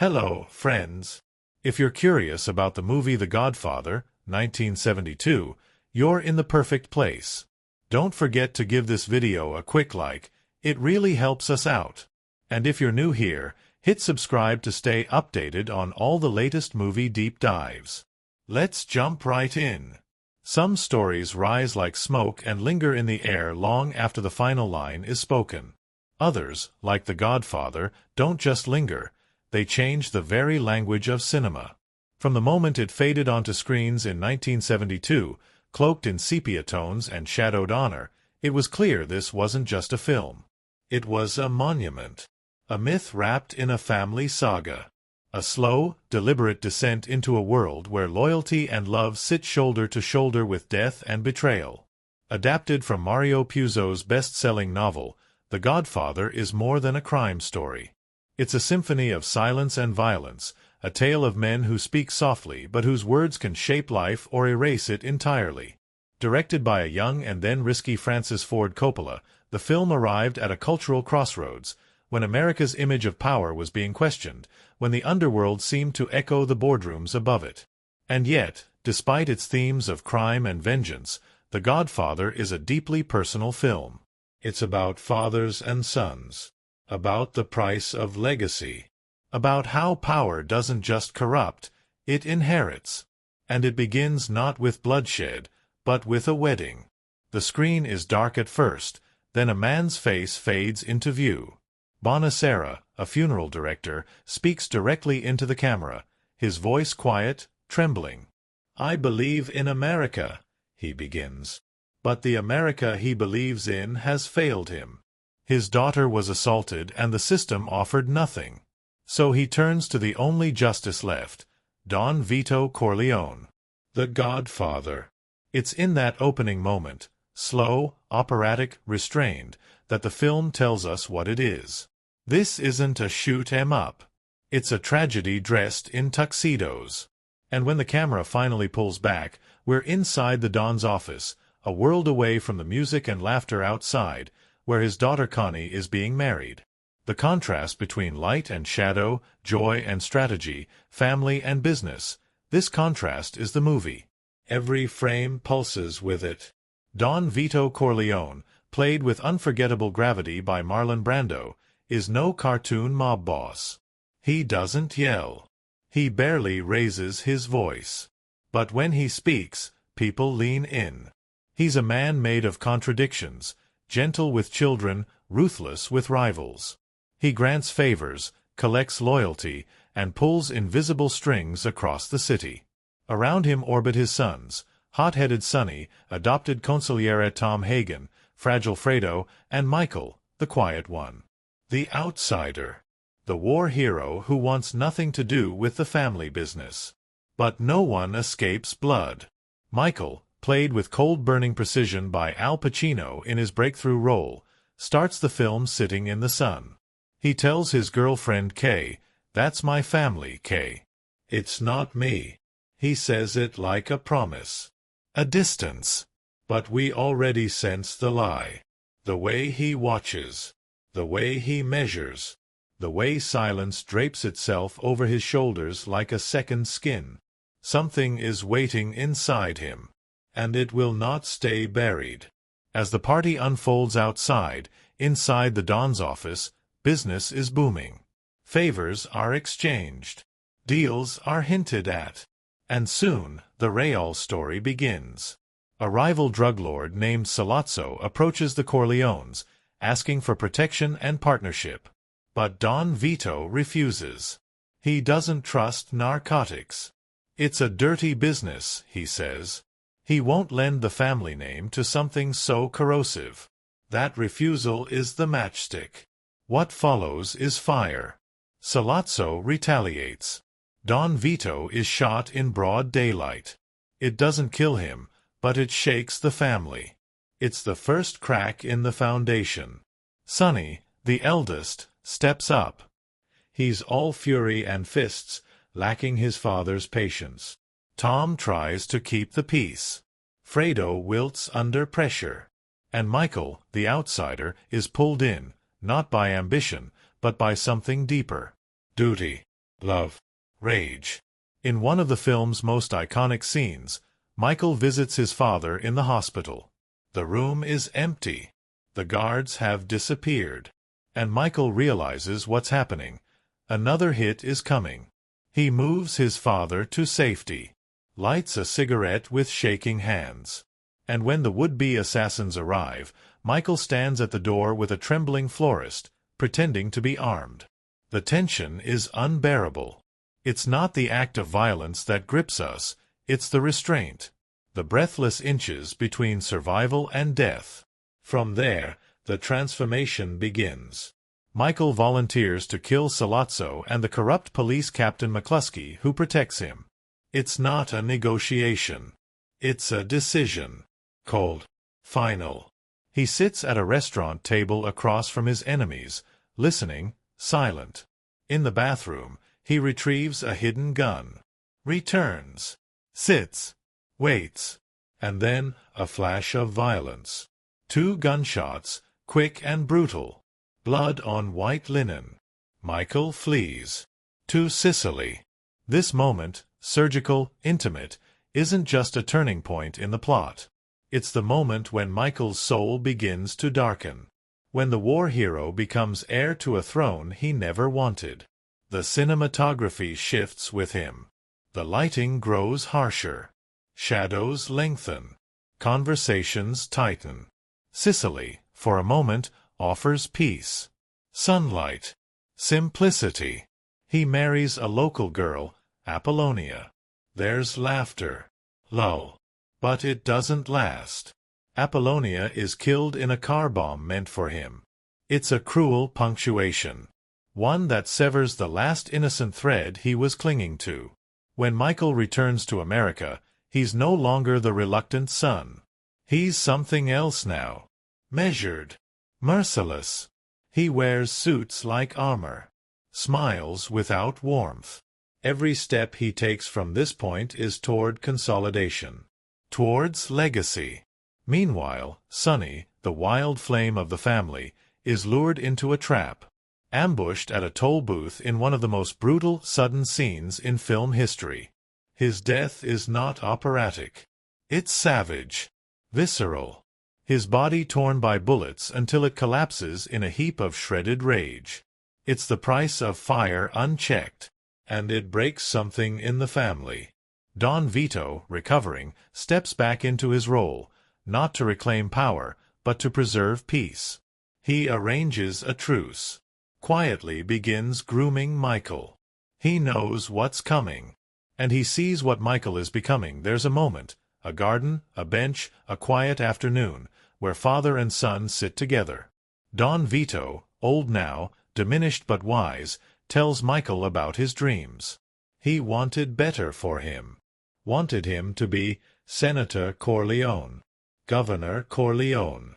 Hello, friends. If you're curious about the movie The Godfather, 1972, you're in the perfect place. Don't forget to give this video a quick like, it really helps us out. And if you're new here, hit subscribe to stay updated on all the latest movie deep dives. Let's jump right in. Some stories rise like smoke and linger in the air long after the final line is spoken. Others, like The Godfather, don't just linger, they change the very language of cinema. From the moment it faded onto screens in 1972, cloaked in sepia tones and shadowed honor, it was clear this wasn't just a film. It was a monument. A myth wrapped in a family saga. A slow, deliberate descent into a world where loyalty and love sit shoulder to shoulder with death and betrayal. Adapted from Mario Puzo's best-selling novel, The Godfather is more than a crime story. It's a symphony of silence and violence, a tale of men who speak softly but whose words can shape life or erase it entirely. Directed by a young and then risky Francis Ford Coppola, the film arrived at a cultural crossroads, when America's image of power was being questioned, when the underworld seemed to echo the boardrooms above it. And yet, despite its themes of crime and vengeance, The Godfather is a deeply personal film. It's about fathers and sons, about the price of legacy, about how power doesn't just corrupt, it inherits. And it begins not with bloodshed, but with a wedding. The screen is dark at first, then a man's face fades into view. Bonacera, a funeral director, speaks directly into the camera, his voice quiet, trembling. "I believe in America," he begins. But the America he believes in has failed him. His daughter was assaulted and the system offered nothing. So he turns to the only justice left, Don Vito Corleone. The Godfather. It's in that opening moment, slow, operatic, restrained, that the film tells us what it is. This isn't a shoot-'em-up. It's a tragedy dressed in tuxedos. And when the camera finally pulls back, we're inside the Don's office, a world away from the music and laughter outside, where his daughter Connie is being married. The contrast between light and shadow, joy and strategy, family and business, this contrast is the movie. Every frame pulses with it. Don Vito Corleone, played with unforgettable gravity by Marlon Brando, is no cartoon mob boss. He doesn't yell. He barely raises his voice. But when he speaks, people lean in. He's a man made of contradictions, gentle with children, ruthless with rivals. He grants favors, collects loyalty, and pulls invisible strings across the city. Around him orbit his sons, hot-headed Sonny, adopted consigliere Tom Hagen, fragile Fredo, and Michael, the quiet one. The outsider. The war hero who wants nothing to do with the family business. But no one escapes blood. Michael, played with cold-burning precision by Al Pacino in his breakthrough role, starts the film sitting in the sun. He tells his girlfriend Kay, "That's my family, Kay. It's not me." He says it like a promise. A distance. But we already sense the lie. The way he watches. The way he measures. The way silence drapes itself over his shoulders like a second skin. Something is waiting inside him. And it will not stay buried. As the party unfolds outside, inside the Don's office, business is booming. Favors are exchanged. Deals are hinted at. And soon, the Real story begins. A rival drug lord named Salazzo approaches the Corleones, asking for protection and partnership. But Don Vito refuses. He doesn't trust narcotics. It's a dirty business, he says. He won't lend the family name to something so corrosive. That refusal is the matchstick. What follows is fire. Salazzo retaliates. Don Vito is shot in broad daylight. It doesn't kill him, but it shakes the family. It's the first crack in the foundation. Sonny, the eldest, steps up. He's all fury and fists, lacking his father's patience. Tom tries to keep the peace. Fredo wilts under pressure. And Michael, the outsider, is pulled in, not by ambition, but by something deeper. Duty. love, rage. In one of the film's most iconic scenes, Michael visits his father in the hospital. The room is empty. The guards have disappeared. And Michael realizes what's happening. Another hit is coming. He moves his father to safety, lights a cigarette with shaking hands. And when the would-be assassins arrive, Michael stands at the door with a trembling florist, pretending to be armed. The tension is unbearable. It's not the act of violence that grips us, it's the restraint, the breathless inches between survival and death. From there, the transformation begins. Michael volunteers to kill Sollozzo and the corrupt police captain McCluskey who protects him. It's not a negotiation. It's a decision. Cold. Final. He sits at a restaurant table across from his enemies, listening, silent. In the bathroom, he retrieves a hidden gun. Returns. Sits. Waits. And then a flash of violence. 2 gunshots, quick and brutal. Blood on white linen. Michael flees. To Sicily. This moment, surgical, intimate, isn't just a turning point in the plot. It's the moment when Michael's soul begins to darken. When the war hero becomes heir to a throne he never wanted. The cinematography shifts with him. The lighting grows harsher. Shadows lengthen. Conversations tighten. Sicily, for a moment, offers peace. Sunlight. Simplicity. He marries a local girl, Apollonia. There's laughter. Lull. But it doesn't last. Apollonia is killed in a car bomb meant for him. It's a cruel punctuation. One that severs the last innocent thread he was clinging to. When Michael returns to America, he's no longer the reluctant son. He's something else now. Measured. Merciless. He wears suits like armor. Smiles without warmth. Every step he takes from this point is toward consolidation. Towards legacy. Meanwhile, Sonny, the wild flame of the family, is lured into a trap. Ambushed at a toll booth in one of the most brutal, sudden scenes in film history. His death is not operatic. It's savage. Visceral. His body torn by bullets until it collapses in a heap of shredded rage. It's the price of fire unchecked. And it breaks something in the family. Don Vito, recovering, steps back into his role, not to reclaim power, but to preserve peace. He arranges a truce. Quietly begins grooming Michael. He knows what's coming. And he sees what Michael is becoming. There's a moment, a garden, a bench, a quiet afternoon, where father and son sit together. Don Vito, old now, diminished but wise, tells Michael about his dreams. He wanted better for him. Wanted him to be Senator Corleone, Governor Corleone.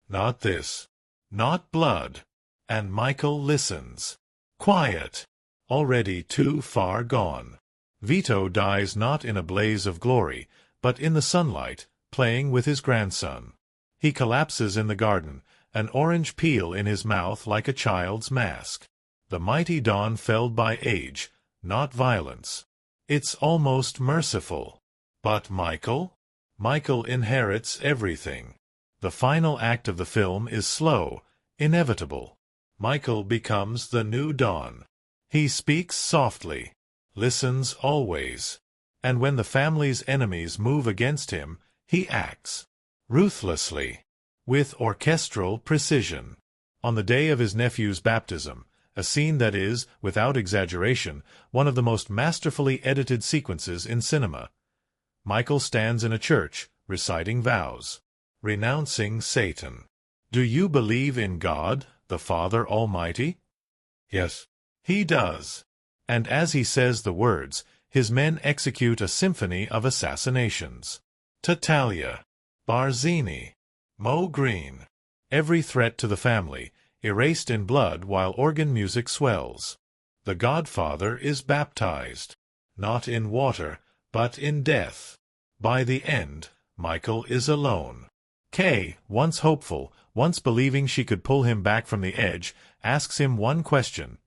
Not this. Not blood. And Michael listens. Quiet. Already too far gone. Vito dies not in a blaze of glory, but in the sunlight, playing with his grandson. He collapses in the garden, an orange peel in his mouth like a child's mask. The mighty Don felled by age, not violence. It's almost merciful. But Michael? Michael inherits everything. The final act of the film is slow, inevitable. Michael becomes the new Don. He speaks softly, listens always. And when the family's enemies move against him, he acts. Ruthlessly. With orchestral precision. On the day of his nephew's baptism, a scene that is, without exaggeration, one of the most masterfully edited sequences in cinema. Michael stands in a church, reciting vows, renouncing Satan. Do you believe in God, the Father Almighty? Yes. He does. And as he says the words, his men execute a symphony of assassinations. Tattaglia, Barzini, Mo Green. Every threat to the family, erased in blood while organ music swells. The Godfather is baptized, not in water, but in death. By the end, Michael is alone. Kay, once hopeful, once believing she could pull him back from the edge, asks him one question.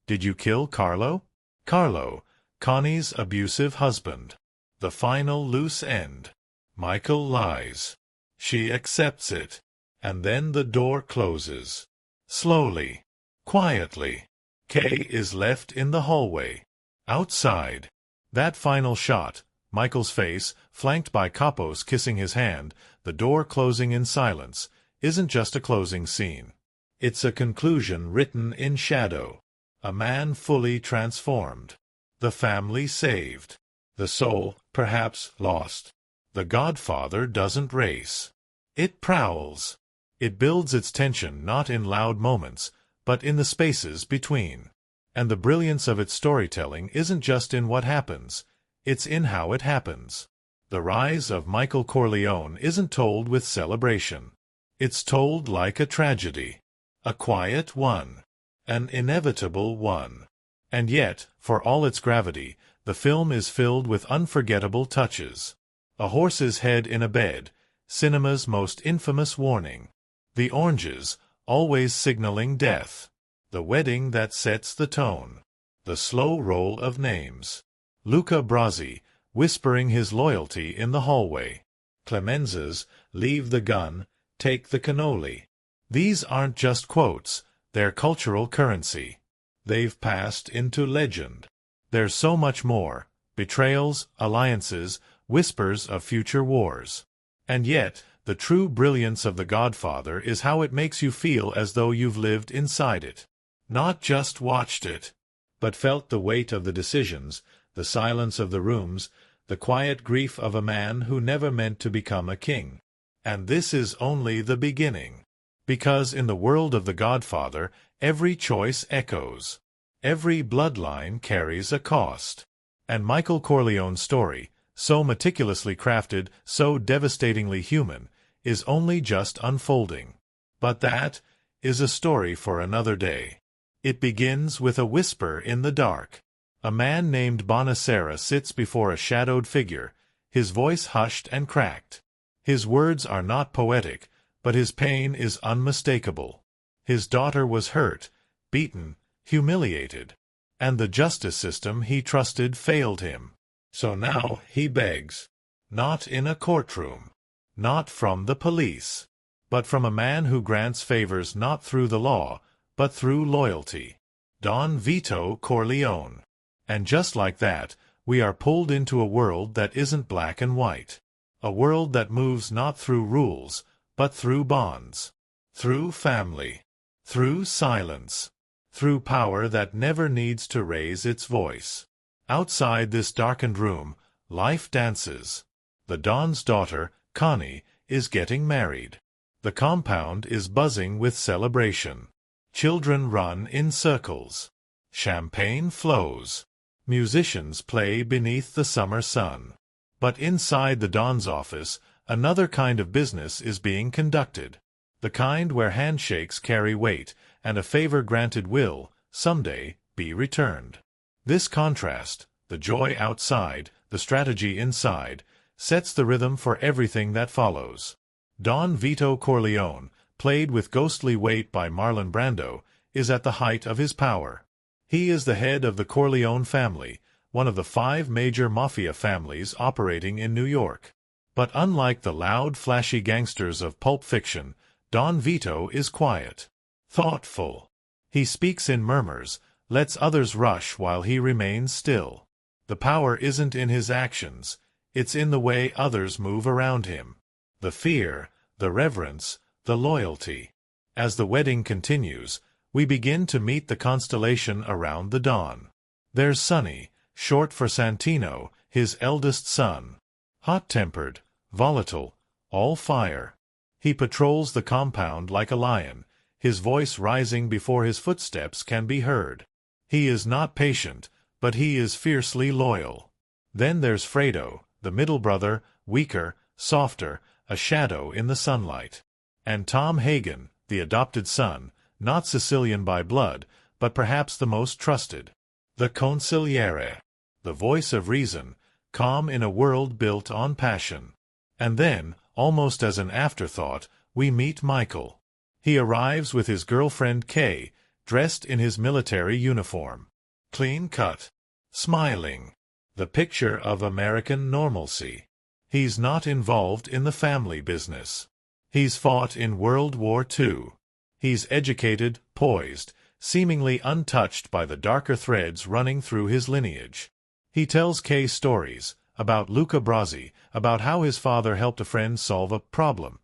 Did you kill Carlo? Carlo, Connie's abusive husband. The final loose end. Michael lies. She accepts it. And then the door closes. Slowly. Quietly. Kay is left in the hallway. Outside. That final shot, Michael's face, flanked by Capos kissing his hand, the door closing in silence, isn't just a closing scene. It's a conclusion written in shadow. A man fully transformed. The family saved. The soul, perhaps, lost. The Godfather doesn't race. It prowls. It builds its tension not in loud moments, but in the spaces between. And the brilliance of its storytelling isn't just in what happens, it's in how it happens. The rise of Michael Corleone isn't told with celebration. It's told like a tragedy. A quiet one. An inevitable one. And yet, for all its gravity, the film is filled with unforgettable touches. A horse's head in a bed, cinema's most infamous warning. The oranges, always signaling death. The wedding that sets the tone. The slow roll of names. Luca Brasi, whispering his loyalty in the hallway. Clemenza's, leave the gun, take the cannoli. These aren't just quotes, they're cultural currency. They've passed into legend. There's so much more. Betrayals, alliances, whispers of future wars. And yet, the true brilliance of The Godfather is how it makes you feel as though you've lived inside it. Not just watched it, but felt the weight of the decisions, the silence of the rooms, the quiet grief of a man who never meant to become a king. And this is only the beginning. Because in the world of The Godfather, every choice echoes. Every bloodline carries a cost. And Michael Corleone's story, so meticulously crafted, so devastatingly human, is only just unfolding. But that is a story for another day. It begins with a whisper in the dark. A man named Bonacera sits before a shadowed figure, his voice hushed and cracked. His words are not poetic, but his pain is unmistakable. His daughter was hurt, beaten, humiliated, and the justice system he trusted failed him. So now he begs. Not in a courtroom. Not from the police. But from a man who grants favors not through the law, but through loyalty. Don Vito Corleone. And just like that, we are pulled into a world that isn't black and white. A world that moves not through rules, but through bonds. Through family. Through silence. Through power that never needs to raise its voice. Outside this darkened room, life dances. The Don's daughter, Connie, is getting married. The compound is buzzing with celebration. Children run in circles. Champagne flows. Musicians play beneath the summer sun. But inside the Don's office, another kind of business is being conducted. The kind where handshakes carry weight, and a favor granted will, someday, be returned. This contrast, the joy outside, the strategy inside, sets the rhythm for everything that follows. Don Vito Corleone, played with ghostly weight by Marlon Brando, is at the height of his power. He is the head of the Corleone family, one of the 5 major mafia families operating in New York. But unlike the loud, flashy gangsters of Pulp Fiction, Don Vito is quiet, thoughtful. He speaks in murmurs, lets others rush while he remains still. The power isn't in his actions, it's in the way others move around him. The fear, the reverence, the loyalty. As the wedding continues, we begin to meet the constellation around the Don. There's Sonny, short for Santino, his eldest son. Hot-tempered, volatile, all fire. He patrols the compound like a lion, his voice rising before his footsteps can be heard. He is not patient, but he is fiercely loyal. Then there's Fredo, the middle brother, weaker, softer, a shadow in the sunlight. And Tom Hagen, the adopted son, not Sicilian by blood, but perhaps the most trusted. The consigliere, the voice of reason, calm in a world built on passion. And then, almost as an afterthought, we meet Michael. He arrives with his girlfriend Kay, dressed in his military uniform. Clean cut. smiling. The picture of American normalcy. He's not involved in the family business. He's fought in World War II. He's educated, poised, seemingly untouched by the darker threads running through his lineage. He tells Kay stories about Luca Brasi, about how his father helped a friend solve a problem,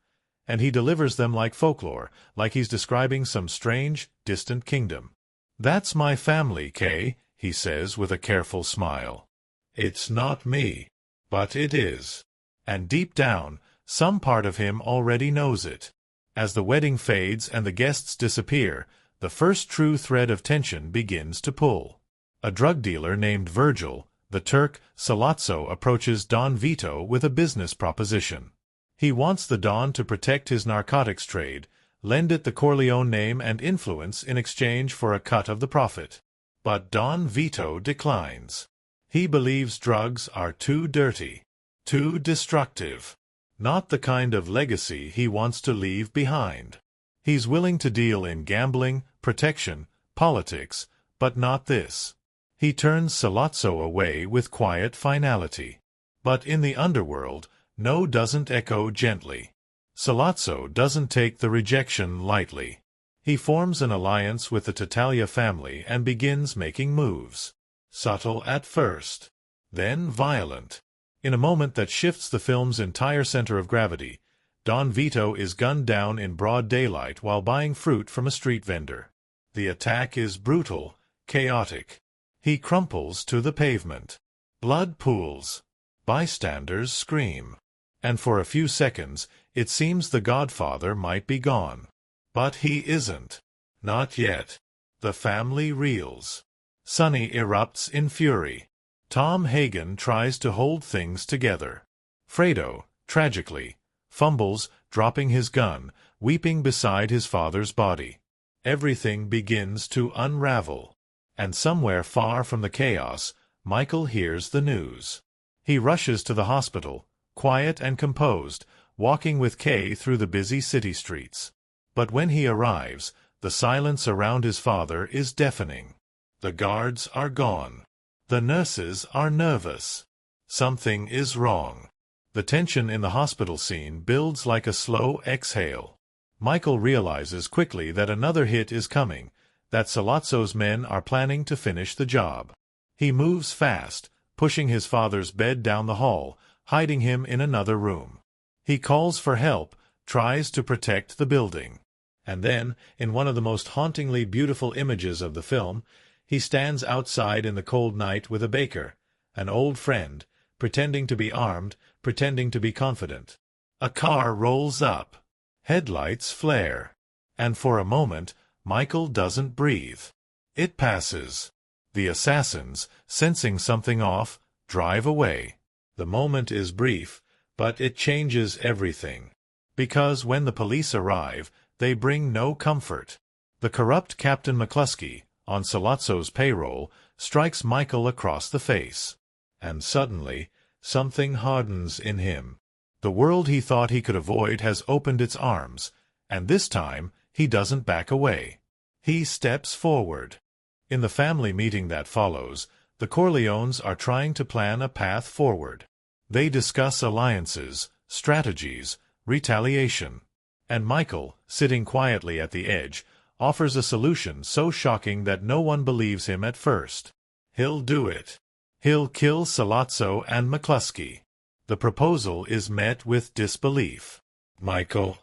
and he delivers them like folklore, like he's describing some strange, distant kingdom. "That's my family, Kay," he says with a careful smile. "It's not me, but it is." And deep down, some part of him already knows it. As the wedding fades and the guests disappear, the first true thread of tension begins to pull. A drug dealer named Virgil, the Turk Sollozzo, approaches Don Vito with a business proposition. He wants the Don to protect his narcotics trade, lend it the Corleone name and influence in exchange for a cut of the profit. But Don Vito declines. He believes drugs are too dirty, too destructive, not the kind of legacy he wants to leave behind. He's willing to deal in gambling, protection, politics, but not this. He turns Sollozzo away with quiet finality. But in the underworld, no doesn't echo gently. Sollozzo doesn't take the rejection lightly. He forms an alliance with the Tattaglia family and begins making moves. Subtle at first, then violent. In a moment that shifts the film's entire center of gravity, Don Vito is gunned down in broad daylight while buying fruit from a street vendor. The attack is brutal, chaotic. He crumples to the pavement. Blood pools. Bystanders scream. And for a few seconds, it seems the Godfather might be gone. But he isn't. Not yet. The family reels. Sonny erupts in fury. Tom Hagen tries to hold things together. Fredo, tragically, fumbles, dropping his gun, weeping beside his father's body. Everything begins to unravel. And somewhere far from the chaos, Michael hears the news. He rushes to the hospital, quiet and composed, walking with Kay through the busy city streets. But when he arrives, the silence around his father is deafening. The guards are gone. The nurses are nervous. Something is wrong. The tension in the hospital scene builds like a slow exhale. Michael realizes quickly that another hit is coming, that Sollozzo's men are planning to finish the job. He moves fast, pushing his father's bed down the hall, hiding him in another room. He calls for help, tries to protect the building. And then, in one of the most hauntingly beautiful images of the film, he stands outside in the cold night with a baker, an old friend, pretending to be armed, pretending to be confident. A car rolls up. Headlights flare. And for a moment, Michael doesn't breathe. It passes. The assassins, sensing something off, drive away. The moment is brief, but it changes everything. Because when the police arrive, they bring no comfort. The corrupt Captain McCluskey, on Sollozzo's payroll, strikes Michael across the face. And suddenly, something hardens in him. The world he thought he could avoid has opened its arms, and this time he doesn't back away. He steps forward. In the family meeting that follows, the Corleones are trying to plan a path forward. They discuss alliances, strategies, retaliation. And Michael, sitting quietly at the edge, offers a solution so shocking that no one believes him at first. He'll do it. He'll kill Sollozzo and McCluskey. The proposal is met with disbelief. Michael,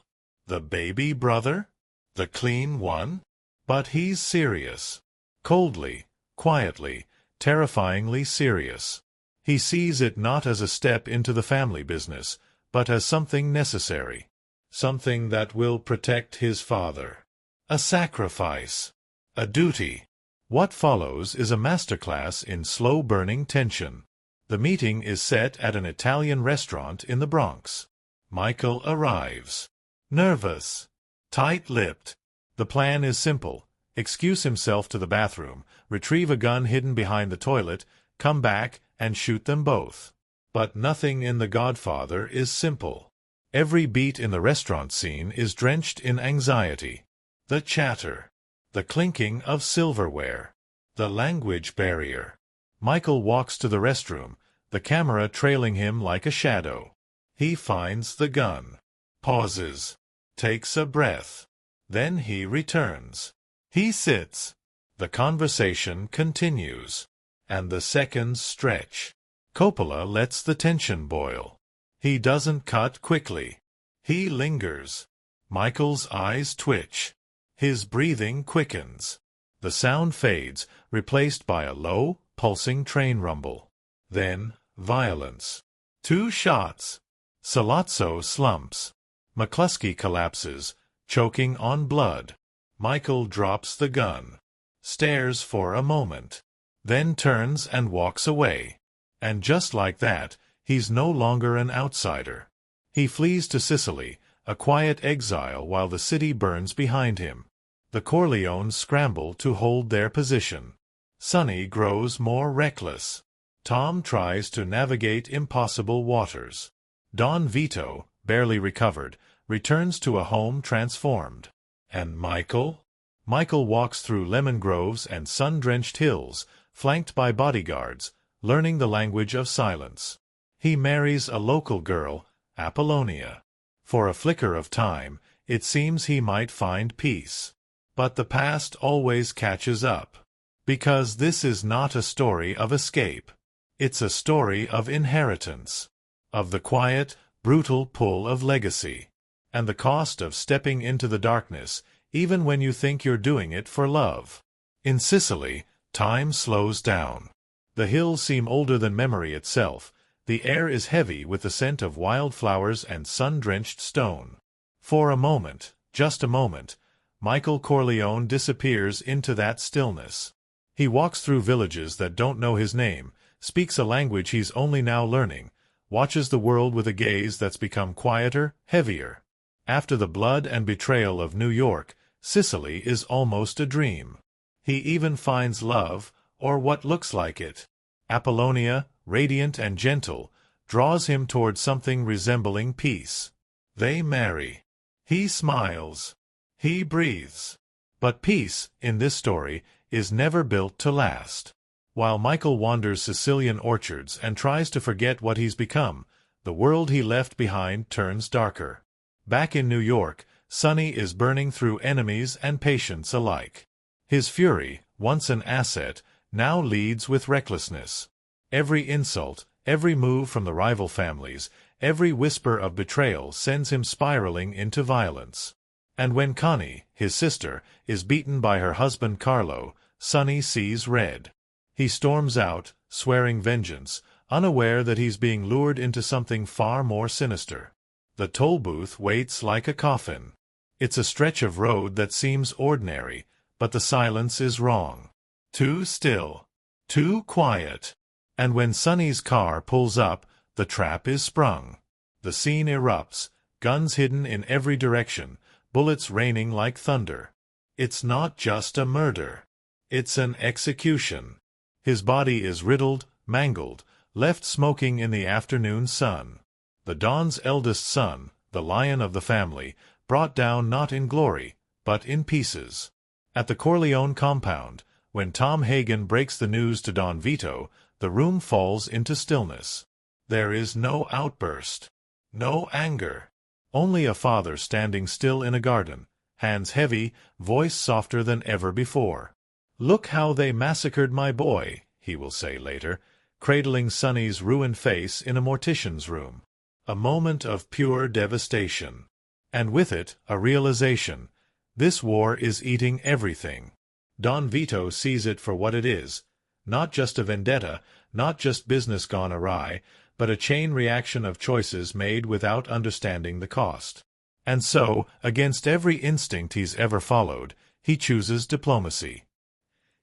the baby brother? The clean one? But he's serious. Coldly, quietly, terrifyingly serious. He sees it not as a step into the family business, but as something necessary. Something that will protect his father. A sacrifice. A duty. What follows is a masterclass in slow-burning tension. The meeting is set at an Italian restaurant in the Bronx. Michael arrives. Nervous. Tight-lipped. The plan is simple. Excuse himself to the bathroom, retrieve a gun hidden behind the toilet, come back, and shoot them both. But nothing in The Godfather is simple. Every beat in the restaurant scene is drenched in anxiety. The chatter. The clinking of silverware. The language barrier. Michael walks to the restroom, the camera trailing him like a shadow. He finds the gun, pauses, takes a breath. Then he returns. He sits. The conversation continues. And the seconds stretch. Coppola lets the tension boil. He doesn't cut quickly. He lingers. Michael's eyes twitch. His breathing quickens. The sound fades, replaced by a low, pulsing train rumble. Then, violence. 2 shots. Sollozzo slumps. McCluskey collapses, choking on blood. Michael drops the gun. Stares for a moment. Then turns and walks away. And just like that, he's no longer an outsider. He flees to Sicily, a quiet exile while the city burns behind him. The Corleones scramble to hold their position. Sonny grows more reckless. Tom tries to navigate impossible waters. Don Vito, barely recovered, returns to a home transformed. And Michael? Michael walks through lemon groves and sun-drenched hills, flanked by bodyguards, learning the language of silence. He marries a local girl, Apollonia. For a flicker of time, it seems he might find peace. But the past always catches up. Because this is not a story of escape. It's a story of inheritance. Of the quiet, brutal pull of legacy. And the cost of stepping into the darkness, even when you think you're doing it for love. In Sicily, time slows down. The hills seem older than memory itself. The air is heavy with the scent of wildflowers and sun-drenched stone. For a moment, just a moment, Michael Corleone disappears into that stillness. He walks through villages that don't know his name, speaks a language he's only now learning, watches the world with a gaze that's become quieter, heavier. After the blood and betrayal of New York, Sicily is almost a dream. He even finds love, or what looks like it. Apollonia, radiant and gentle, draws him toward something resembling peace. They marry. He smiles. He breathes. But peace, in this story, is never built to last. While Michael wanders Sicilian orchards and tries to forget what he's become, the world he left behind turns darker. Back in New York, Sonny is burning through enemies and patients alike. His fury, once an asset, now leads with recklessness. Every insult, every move from the rival families, every whisper of betrayal sends him spiraling into violence. And when Connie, his sister, is beaten by her husband Carlo, Sonny sees red. He storms out, swearing vengeance, unaware that he's being lured into something far more sinister. The toll booth waits like a coffin. It's a stretch of road that seems ordinary, but the silence is wrong. Too still. Too quiet. And when Sonny's car pulls up, the trap is sprung. The scene erupts, guns hidden in every direction, bullets raining like thunder. It's not just a murder. It's an execution. His body is riddled, mangled, left smoking in the afternoon sun. The Don's eldest son, the lion of the family, brought down not in glory, but in pieces. At the Corleone compound, when Tom Hagen breaks the news to Don Vito, the room falls into stillness. There is no outburst. No anger. Only a father standing still in a garden, hands heavy, voice softer than ever before. "Look how they massacred my boy," he will say later, cradling Sonny's ruined face in a mortician's room. A moment of pure devastation. And with it, a realization. This war is eating everything. Don Vito sees it for what it is. Not just a vendetta, not just business gone awry, but a chain reaction of choices made without understanding the cost. And so, against every instinct he's ever followed, he chooses diplomacy.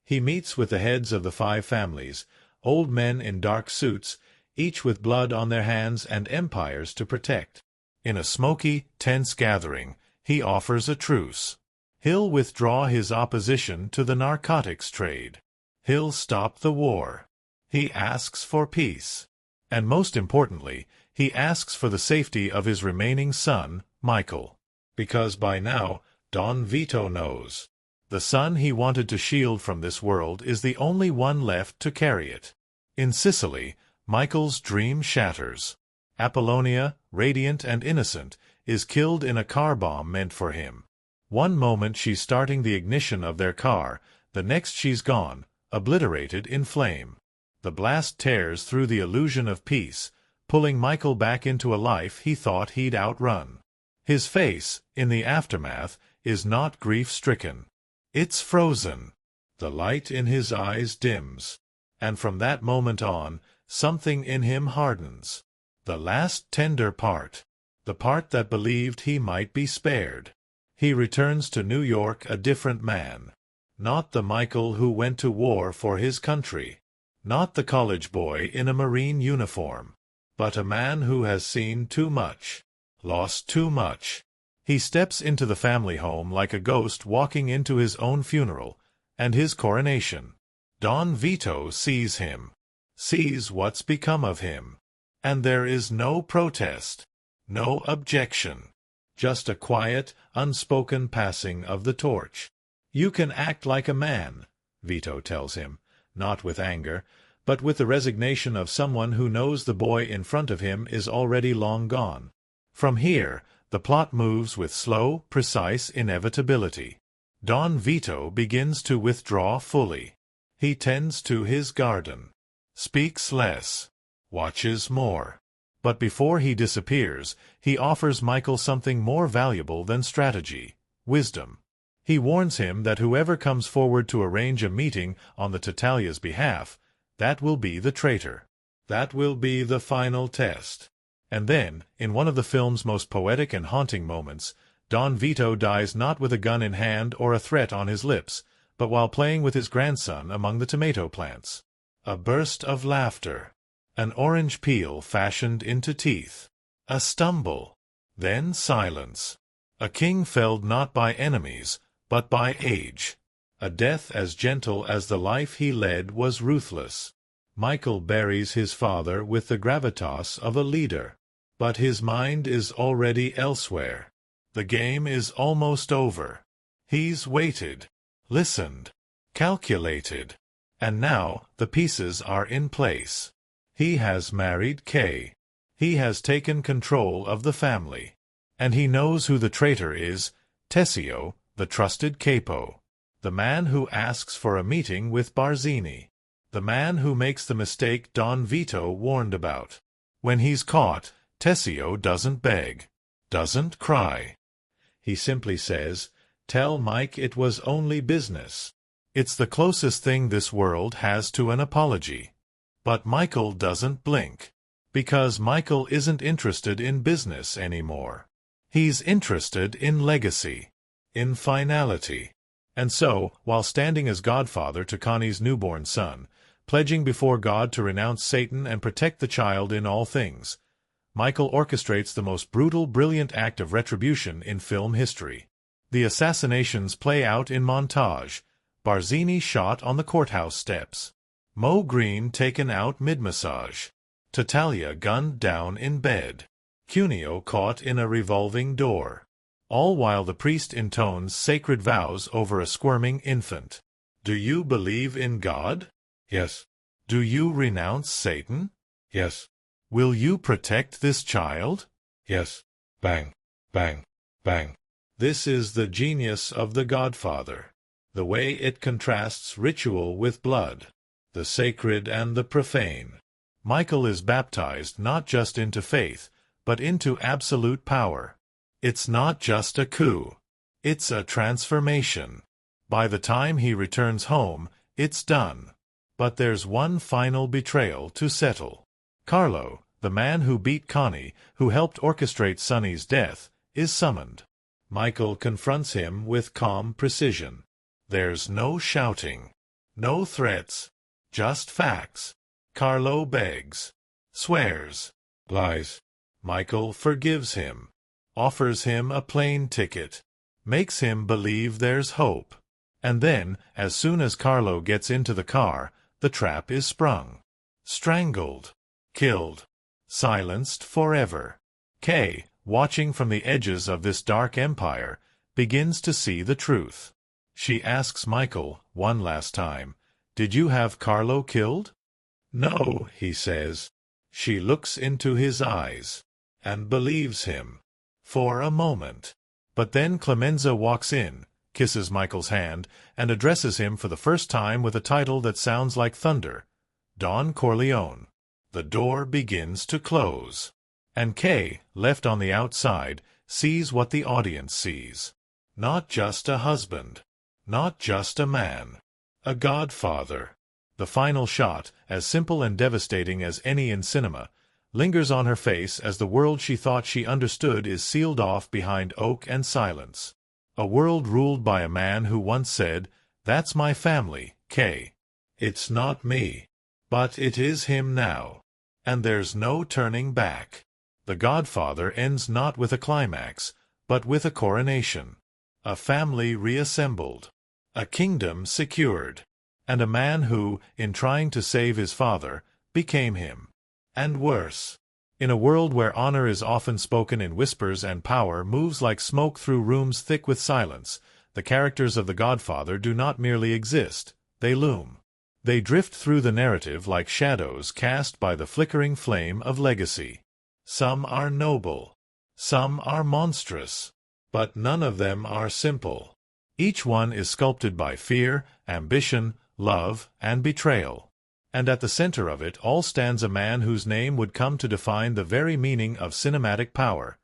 He meets with the heads of the 5 families, old men in dark suits, each with blood on their hands and empires to protect. In a smoky, tense gathering, he offers a truce. He'll withdraw his opposition to the narcotics trade. He'll stop the war. He asks for peace. And most importantly, he asks for the safety of his remaining son, Michael. Because by now, Don Vito knows. The son he wanted to shield from this world is the only one left to carry it. In Sicily, Michael's dream shatters. Apollonia, radiant and innocent, is killed in a car bomb meant for him. One moment she's starting the ignition of their car, the next she's gone, obliterated in flame. The blast tears through the illusion of peace, pulling Michael back into a life he thought he'd outrun. His face, in the aftermath, is not grief-stricken. It's frozen. The light in his eyes dims. And from that moment on, something in him hardens. The last tender part. The part that believed he might be spared. He returns to New York a different man. Not the Michael who went to war for his country. Not the college boy in a Marine uniform. But a man who has seen too much. Lost too much. He steps into the family home like a ghost walking into his own funeral, and his coronation. Don Vito sees him. Sees what's become of him. And there is no protest. No objection. Just a quiet, unspoken passing of the torch. You can act like a man, Vito tells him, not with anger, but with the resignation of someone who knows the boy in front of him is already long gone. From here, the plot moves with slow, precise inevitability. Don Vito begins to withdraw fully. He tends to his garden. Speaks less. Watches more. But before he disappears, he offers Michael something more valuable than strategy: wisdom. He warns him that whoever comes forward to arrange a meeting on the Tattaglia's behalf, that will be the traitor. That will be the final test. And then, in one of the film's most poetic and haunting moments, Don Vito dies not with a gun in hand or a threat on his lips, but while playing with his grandson among the tomato plants. A burst of laughter. An orange peel fashioned into teeth. A stumble. Then silence. A king felled not by enemies, but by age. A death as gentle as the life he led was ruthless. Michael buries his father with the gravitas of a leader. But his mind is already elsewhere. The game is almost over. He's waited. Listened. Calculated. And now the pieces are in place. He has married Kay. He has taken control of the family. And he knows who the traitor is: Tessio, the trusted capo. The man who asks for a meeting with Barzini. The man who makes the mistake Don Vito warned about. When he's caught, Tessio doesn't beg. Doesn't cry. He simply says, "Tell Mike it was only business." It's the closest thing this world has to an apology. But Michael doesn't blink. Because Michael isn't interested in business anymore. He's interested in legacy. In finality. And so, while standing as godfather to Connie's newborn son, pledging before God to renounce Satan and protect the child in all things, Michael orchestrates the most brutal, brilliant act of retribution in film history. The assassinations play out in montage. Barzini shot on the courthouse steps. Mo Green taken out mid-massage. Tattaglia gunned down in bed. Cuneo caught in a revolving door. All while the priest intones sacred vows over a squirming infant. Do you believe in God? Yes. Do you renounce Satan? Yes. Will you protect this child? Yes. Bang, bang, bang. This is the genius of The Godfather. The way it contrasts ritual with blood. The sacred and the profane. Michael is baptized not just into faith, but into absolute power. It's not just a coup. It's a transformation. By the time he returns home, it's done. But there's one final betrayal to settle. Carlo, the man who beat Connie, who helped orchestrate Sonny's death, is summoned. Michael confronts him with calm precision. There's no shouting. No threats. Just facts. Carlo begs. Swears. Lies. Michael forgives him. Offers him a plane ticket. Makes him believe there's hope. And then, as soon as Carlo gets into the car, the trap is sprung. Strangled. Killed. Silenced forever. Kay, watching from the edges of this dark empire, begins to see the truth. She asks Michael, one last time, "Did you have Carlo killed?" "No," he says. She looks into his eyes and believes him for a moment. But then Clemenza walks in, kisses Michael's hand, and addresses him for the first time with a title that sounds like thunder: Don Corleone. The door begins to close, and Kay, left on the outside, sees what the audience sees. Not just a husband, not just a man, a godfather. The final shot, as simple and devastating as any in cinema, lingers on her face as the world she thought she understood is sealed off behind oak and silence. A world ruled by a man who once said, "That's my family, Kay. It's not me." But it is him now. And there's no turning back. The Godfather ends not with a climax, but with a coronation. A family reassembled. A kingdom secured. And a man who, in trying to save his father, became him. And worse. In a world where honor is often spoken in whispers and power moves like smoke through rooms thick with silence, the characters of The Godfather do not merely exist, they loom. They drift through the narrative like shadows cast by the flickering flame of legacy. Some are noble. Some are monstrous. But none of them are simple. Each one is sculpted by fear, ambition, love, and betrayal. And at the center of it all stands a man whose name would come to define the very meaning of cinematic power: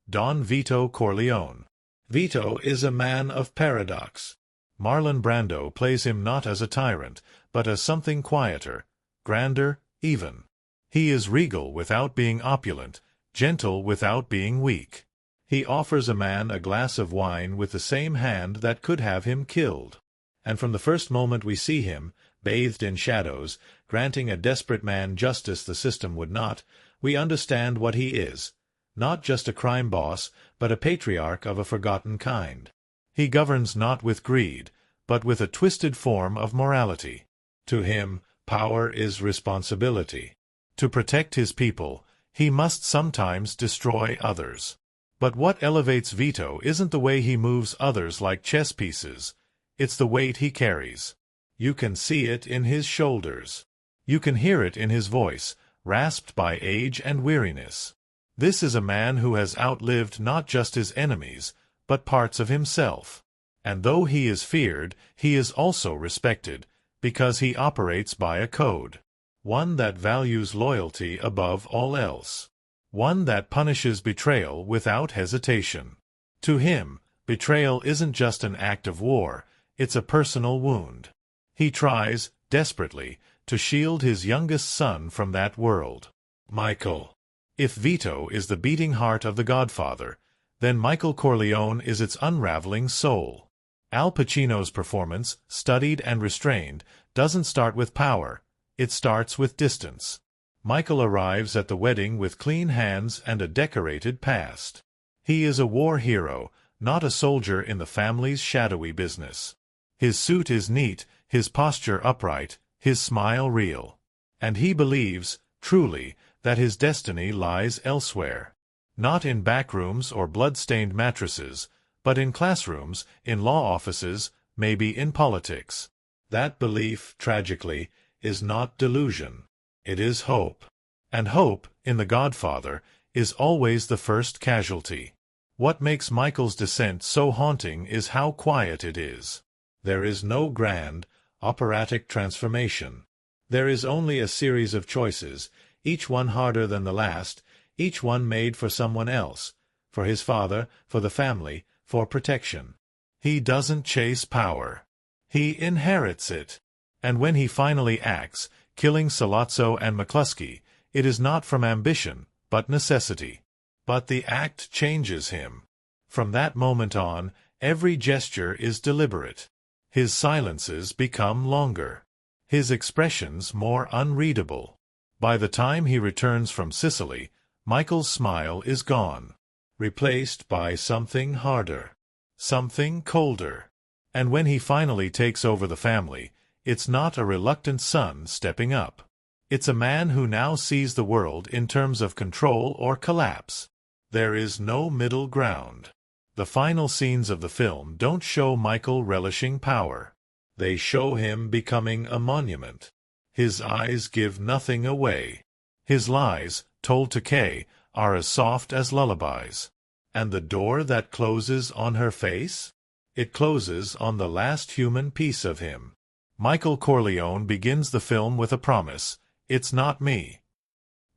Don Vito Corleone. Vito is a man of paradox. Marlon Brando plays him not as a tyrant, but as something quieter, grander, even. He is regal without being opulent, gentle without being weak. He offers a man a glass of wine with the same hand that could have him killed. And from the first moment we see him, bathed in shadows, granting a desperate man justice the system would not, we understand what he is. Not just a crime boss, but a patriarch of a forgotten kind. He governs not with greed, but with a twisted form of morality. To him, power is responsibility. To protect his people, he must sometimes destroy others. But what elevates Vito isn't the way he moves others like chess pieces. It's the weight he carries. You can see it in his shoulders. You can hear it in his voice, rasped by age and weariness. This is a man who has outlived not just his enemies, but parts of himself. And though he is feared, he is also respected, because he operates by a code. One that values loyalty above all else. One that punishes betrayal without hesitation. To him, betrayal isn't just an act of war, it's a personal wound. He tries, desperately, to shield his youngest son from that world. Michael. If Vito is the beating heart of The Godfather, then Michael Corleone is its unraveling soul. Al Pacino's performance, studied and restrained, doesn't start with power, it starts with distance. Michael arrives at the wedding with clean hands and a decorated past. He is a war hero, not a soldier in the family's shadowy business. His suit is neat, his posture upright, his smile real. And he believes, truly, that his destiny lies elsewhere. Not in backrooms or blood-stained mattresses, but in classrooms, in law offices, maybe in politics. That belief, tragically, is not delusion. It is hope. And hope, in The Godfather, is always the first casualty. What makes Michael's descent so haunting is how quiet it is. There is no grand, operatic transformation. There is only a series of choices, each one harder than the last, each one made for someone else, for his father, for the family, for protection. He doesn't chase power. He inherits it. And when he finally acts, killing Sollozzo and McCluskey, it is not from ambition, but necessity. But the act changes him. From that moment on, every gesture is deliberate. His silences become longer. His expressions more unreadable. By the time he returns from Sicily, Michael's smile is gone, replaced by something harder, something colder. And when he finally takes over the family, it's not a reluctant son stepping up. It's a man who now sees the world in terms of control or collapse. There is no middle ground. The final scenes of the film don't show Michael relishing power. They show him becoming a monument. His eyes give nothing away. His lies, told to Kay, are as soft as lullabies. And the door that closes on her face? It closes on the last human piece of him. Michael Corleone begins the film with a promise: "It's not me."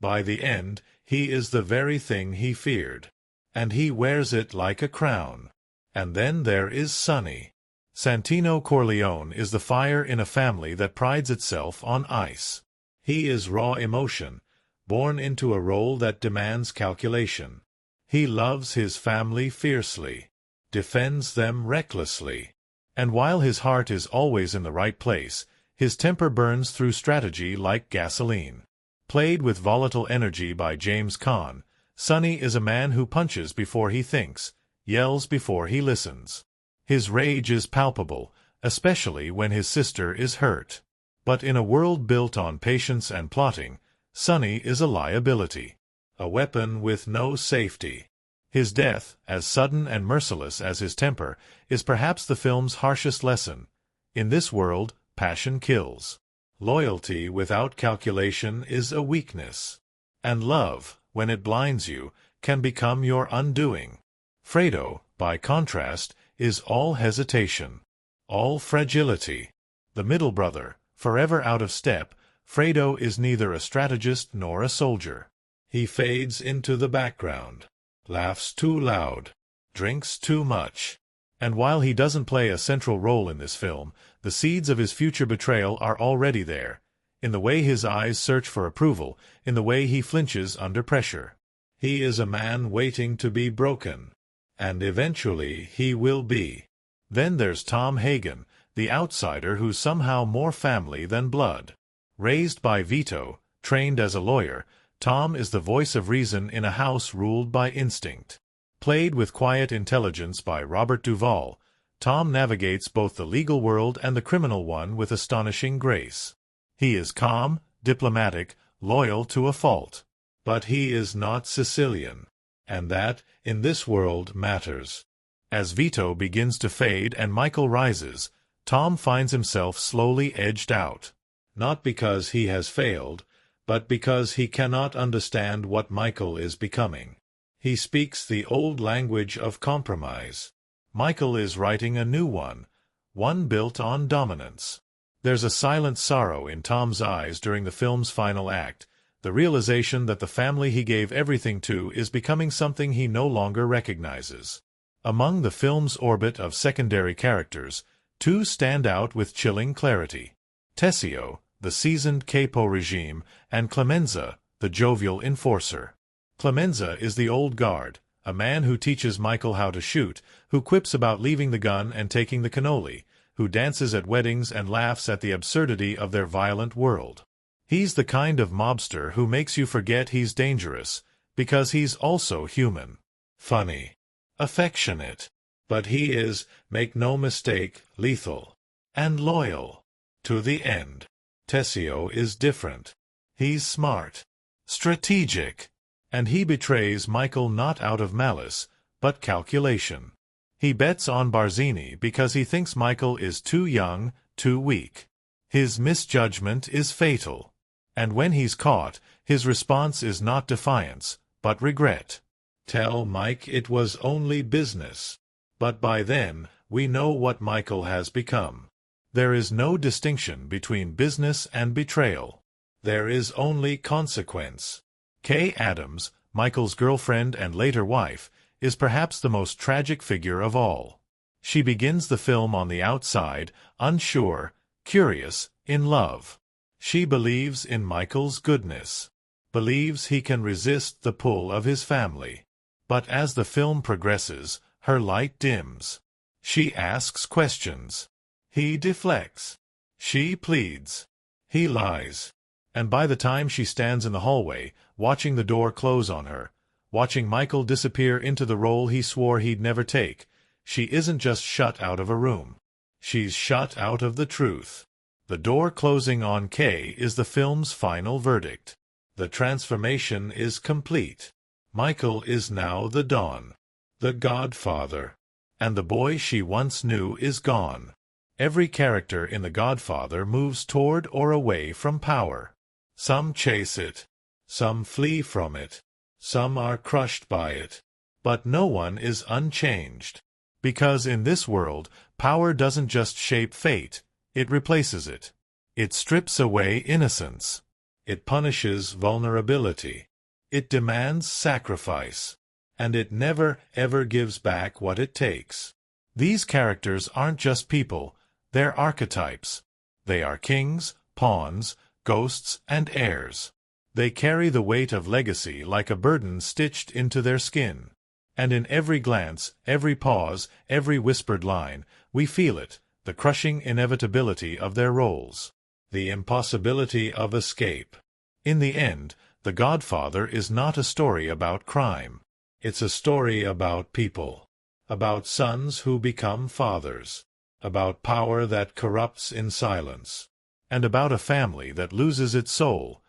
By the end, he is the very thing he feared. And he wears it like a crown. And then there is Sonny. Santino Corleone is the fire in a family that prides itself on ice. He is raw emotion, born into a role that demands calculation. He loves his family fiercely, defends them recklessly. And while his heart is always in the right place, his temper burns through strategy like gasoline. Played with volatile energy by James Caan, Sonny is a man who punches before he thinks, yells before he listens. His rage is palpable, especially when his sister is hurt. But in a world built on patience and plotting, Sonny is a liability, a weapon with no safety. His death, as sudden and merciless as his temper, is perhaps the film's harshest lesson. In this world, passion kills. Loyalty without calculation is a weakness. And love, when it blinds you, can become your undoing. Fredo, by contrast, is all hesitation, all fragility. The middle brother, forever out of step, Fredo is neither a strategist nor a soldier. He fades into the background, laughs too loud, drinks too much. And while he doesn't play a central role in this film, the seeds of his future betrayal are already there, in the way his eyes search for approval, in the way he flinches under pressure. He is a man waiting to be broken. And eventually he will be. Then there's Tom Hagen, the outsider who's somehow more family than blood. Raised by Vito, trained as a lawyer, Tom is the voice of reason in a house ruled by instinct. Played with quiet intelligence by Robert Duvall, Tom navigates both the legal world and the criminal one with astonishing grace. He is calm, diplomatic, loyal to a fault. But he is not Sicilian. And that, in this world, matters. As Vito begins to fade and Michael rises, Tom finds himself slowly edged out. Not because he has failed, but because he cannot understand what Michael is becoming. He speaks the old language of compromise. Michael is writing a new one built on dominance. There's a silent sorrow in Tom's eyes during the film's final act, the realization that the family he gave everything to is becoming something he no longer recognizes. Among the film's orbit of secondary characters, two stand out with chilling clarity: Tessio, the seasoned capo regime, and Clemenza, the jovial enforcer. Clemenza is the old guard, a man who teaches Michael how to shoot, who quips about leaving the gun and taking the cannoli, who dances at weddings and laughs at the absurdity of their violent world. He's the kind of mobster who makes you forget he's dangerous, because he's also human. Funny. Affectionate. But he is, make no mistake, lethal. And loyal. To the end. Tessio is different. He's smart. Strategic. And he betrays Michael not out of malice, but calculation. He bets on Barzini because he thinks Michael is too young, too weak. His misjudgment is fatal. And when he's caught, his response is not defiance, but regret. Tell Mike it was only business. But by then, we know what Michael has become. There is no distinction between business and betrayal. There is only consequence. Kay Adams, Michael's girlfriend and later wife, is perhaps the most tragic figure of all. She begins the film on the outside, unsure, curious, in love. She believes in Michael's goodness, believes he can resist the pull of his family. But as the film progresses, her light dims. She asks questions. He deflects. She pleads. He lies. And by the time she stands in the hallway, watching the door close on her, watching Michael disappear into the role he swore he'd never take, she isn't just shut out of a room. She's shut out of the truth. The door closing on Kay is the film's final verdict. The transformation is complete. Michael is now the Don, the Godfather, and the boy she once knew is gone. Every character in The Godfather moves toward or away from power. Some chase it. Some flee from it. Some are crushed by it. But no one is unchanged. Because in this world, power doesn't just shape fate, it replaces it. It strips away innocence. It punishes vulnerability. It demands sacrifice. And it never, ever gives back what it takes. These characters aren't just people, they're archetypes. They are kings, pawns, ghosts, and heirs. They carry the weight of legacy like a burden stitched into their skin. And in every glance, every pause, every whispered line, we feel it, the crushing inevitability of their roles. The impossibility of escape. In the end, The Godfather is not a story about crime. It's a story about people. About sons who become fathers. About power that corrupts in silence. And about a family that loses its soul,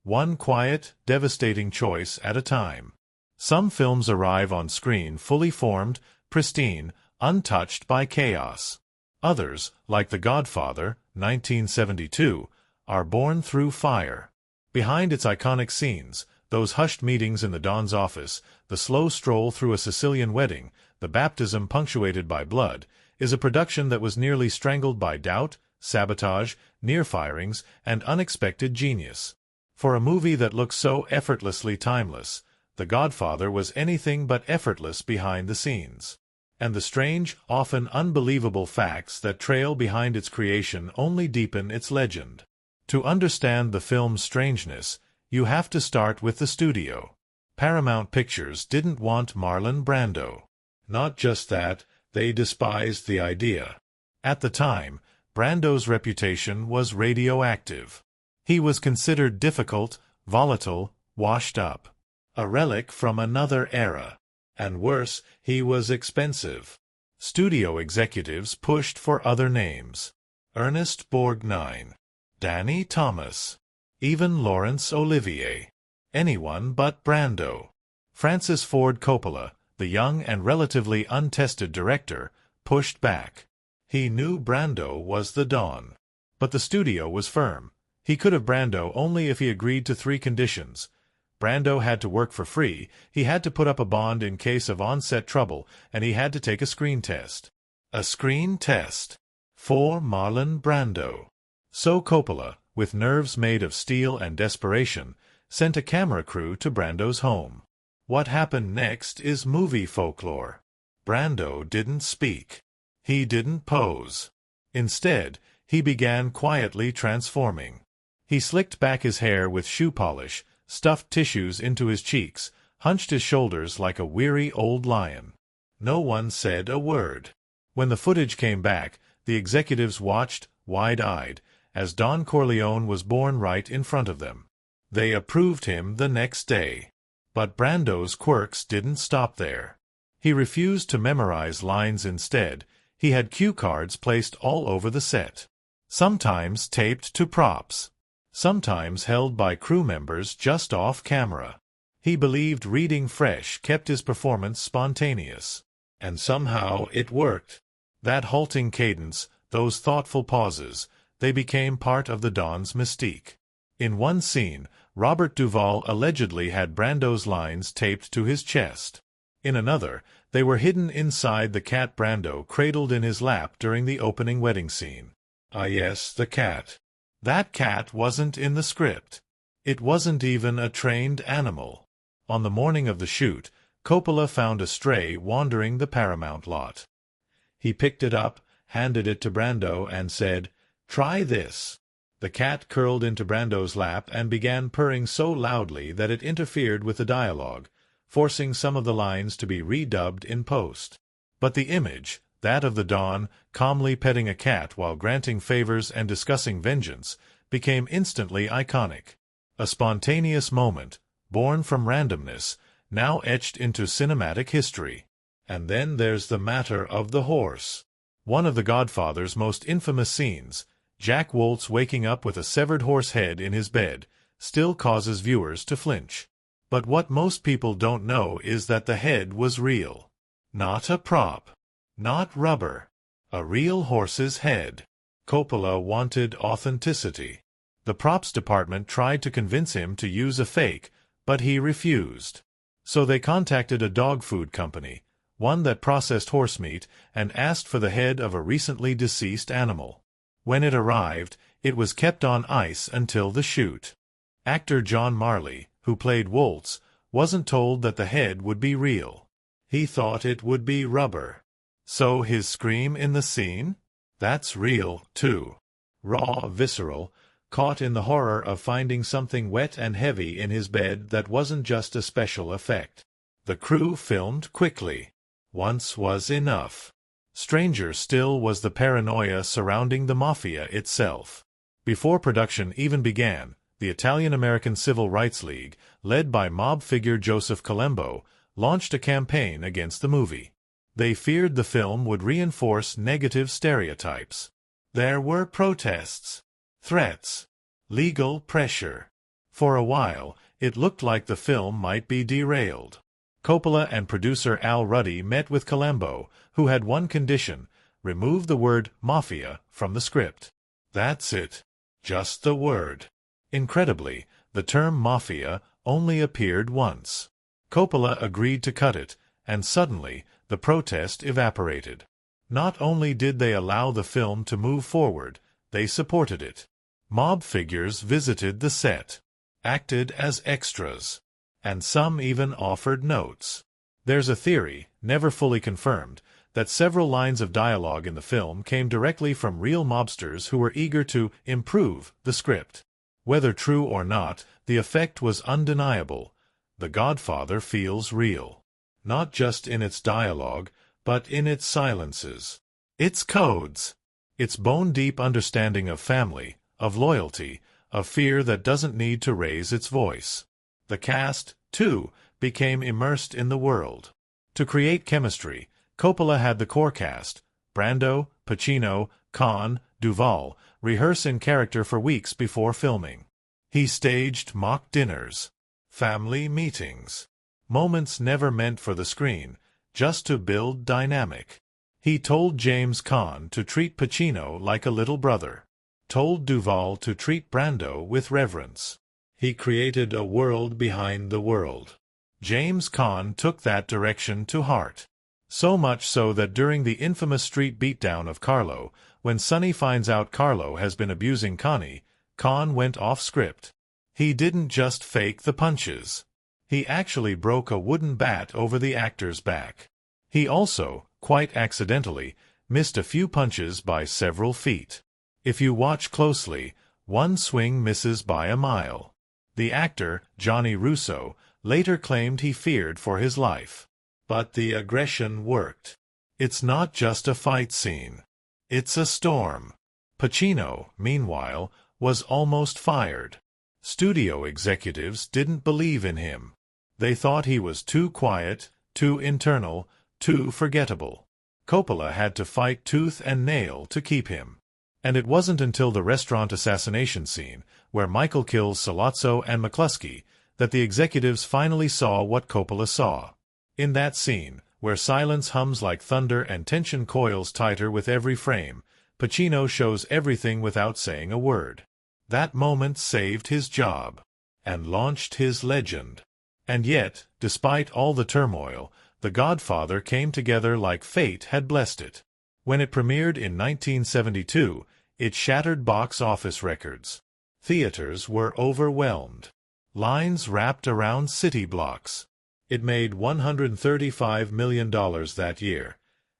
one quiet, devastating choice at a time. Some films arrive on screen fully formed, pristine, untouched by chaos. Others, like The Godfather, 1972, are born through fire. Behind its iconic scenes, those hushed meetings in the Don's office, the slow stroll through a Sicilian wedding, the baptism punctuated by blood, is a production that was nearly strangled by doubt, sabotage, near-firings, and unexpected genius. For a movie that looks so effortlessly timeless, The Godfather was anything but effortless behind the scenes. And the strange, often unbelievable facts that trail behind its creation only deepen its legend. To understand the film's strangeness, you have to start with the studio. Paramount Pictures didn't want Marlon Brando. Not just that, they despised the idea. At the time, Brando's reputation was radioactive. He was considered difficult, volatile, washed up. A relic from another era. And worse, he was expensive. Studio executives pushed for other names. Ernest Borgnine. Danny Thomas. Even Laurence Olivier. Anyone but Brando. Francis Ford Coppola, the young and relatively untested director, pushed back. He knew Brando was the Don. But the studio was firm. He could have Brando only if he agreed to 3 conditions. Brando had to work for free, he had to put up a bond in case of on-set trouble, and he had to take a screen test. A screen test. For Marlon Brando. So Coppola, with nerves made of steel and desperation, sent a camera crew to Brando's home. What happened next is movie folklore. Brando didn't speak. He didn't pose. Instead, he began quietly transforming. He slicked back his hair with shoe polish, stuffed tissues into his cheeks, hunched his shoulders like a weary old lion. No one said a word. When the footage came back, the executives watched, wide-eyed, as Don Corleone was born right in front of them. They approved him the next day. But Brando's quirks didn't stop there. He refused to memorize lines instead. He had cue cards placed all over the set. Sometimes taped to props. Sometimes held by crew members just off camera. He believed reading fresh kept his performance spontaneous. And somehow it worked. That halting cadence, those thoughtful pauses, they became part of the Don's mystique. In one scene, Robert Duvall allegedly had Brando's lines taped to his chest. In another, they were hidden inside the cat Brando cradled in his lap during the opening wedding scene. Ah yes, the cat. That cat wasn't in the script. It wasn't even a trained animal. On the morning of the shoot, Coppola found a stray wandering the Paramount lot. He picked it up, handed it to Brando, and said, "Try this." The cat curled into Brando's lap and began purring so loudly that it interfered with the dialogue, forcing some of the lines to be redubbed in post. But the image, that of the Don, calmly petting a cat while granting favors and discussing vengeance, became instantly iconic. A spontaneous moment, born from randomness, now etched into cinematic history. And then there's the matter of the horse. One of The Godfather's most infamous scenes, Jack Woltz waking up with a severed horse head in his bed, still causes viewers to flinch. But what most people don't know is that the head was real. Not a prop. Not rubber. A real horse's head. Coppola wanted authenticity. The props department tried to convince him to use a fake, but he refused. So they contacted a dog food company, one that processed horse meat, and asked for the head of a recently deceased animal. When it arrived, it was kept on ice until the shoot. Actor John Marley, who played Woltz, wasn't told that the head would be real. He thought it would be rubber. So his scream in the scene? That's real, too. Raw, visceral, caught in the horror of finding something wet and heavy in his bed that wasn't just a special effect. The crew filmed quickly. Once was enough. Stranger still was the paranoia surrounding the mafia itself. Before production even began, the Italian-American Civil Rights League, led by mob figure Joseph Colombo, launched a campaign against the movie. They feared the film would reinforce negative stereotypes. There were protests, threats, legal pressure. For a while, it looked like the film might be derailed. Coppola and producer Al Ruddy met with Colombo, who had one condition: remove the word mafia from the script. That's it. Just the word. Incredibly, the term mafia only appeared once. Coppola agreed to cut it, and suddenly, the protest evaporated. Not only did they allow the film to move forward, they supported it. Mob figures visited the set, acted as extras, and some even offered notes. There's a theory, never fully confirmed, that several lines of dialogue in the film came directly from real mobsters who were eager to improve the script. Whether true or not, the effect was undeniable. The Godfather feels real. Not just in its dialogue, but in its silences, its codes, its bone-deep understanding of family, of loyalty, of fear that doesn't need to raise its voice. The cast, too, became immersed in the world. To create chemistry, Coppola had the core cast, Brando, Pacino, Caan, Duvall, rehearse in character for weeks before filming. He staged mock dinners, family meetings, moments never meant for the screen, just to build dynamic. He told James Caan to treat Pacino like a little brother, told Duvall to treat Brando with reverence. He created a world behind the world. James Caan took that direction to heart. So much so that during the infamous street beatdown of Carlo, when Sonny finds out Carlo has been abusing Connie, Caan went off script. He didn't just fake the punches. He actually broke a wooden bat over the actor's back. He also, quite accidentally, missed a few punches by several feet. If you watch closely, one swing misses by a mile. The actor, Johnny Russo, later claimed he feared for his life. But the aggression worked. It's not just a fight scene. It's a storm. Pacino, meanwhile, was almost fired. Studio executives didn't believe in him. They thought he was too quiet, too internal, too forgettable. Coppola had to fight tooth and nail to keep him. And it wasn't until the restaurant assassination scene, where Michael kills Sollozzo and McCluskey, that the executives finally saw what Coppola saw. In that scene, where silence hums like thunder and tension coils tighter with every frame, Pacino shows everything without saying a word. That moment saved his job, and launched his legend. And yet, despite all the turmoil, The Godfather came together like fate had blessed it. When it premiered in 1972, it shattered box office records. Theaters were overwhelmed. Lines wrapped around city blocks. It made $135 million that year,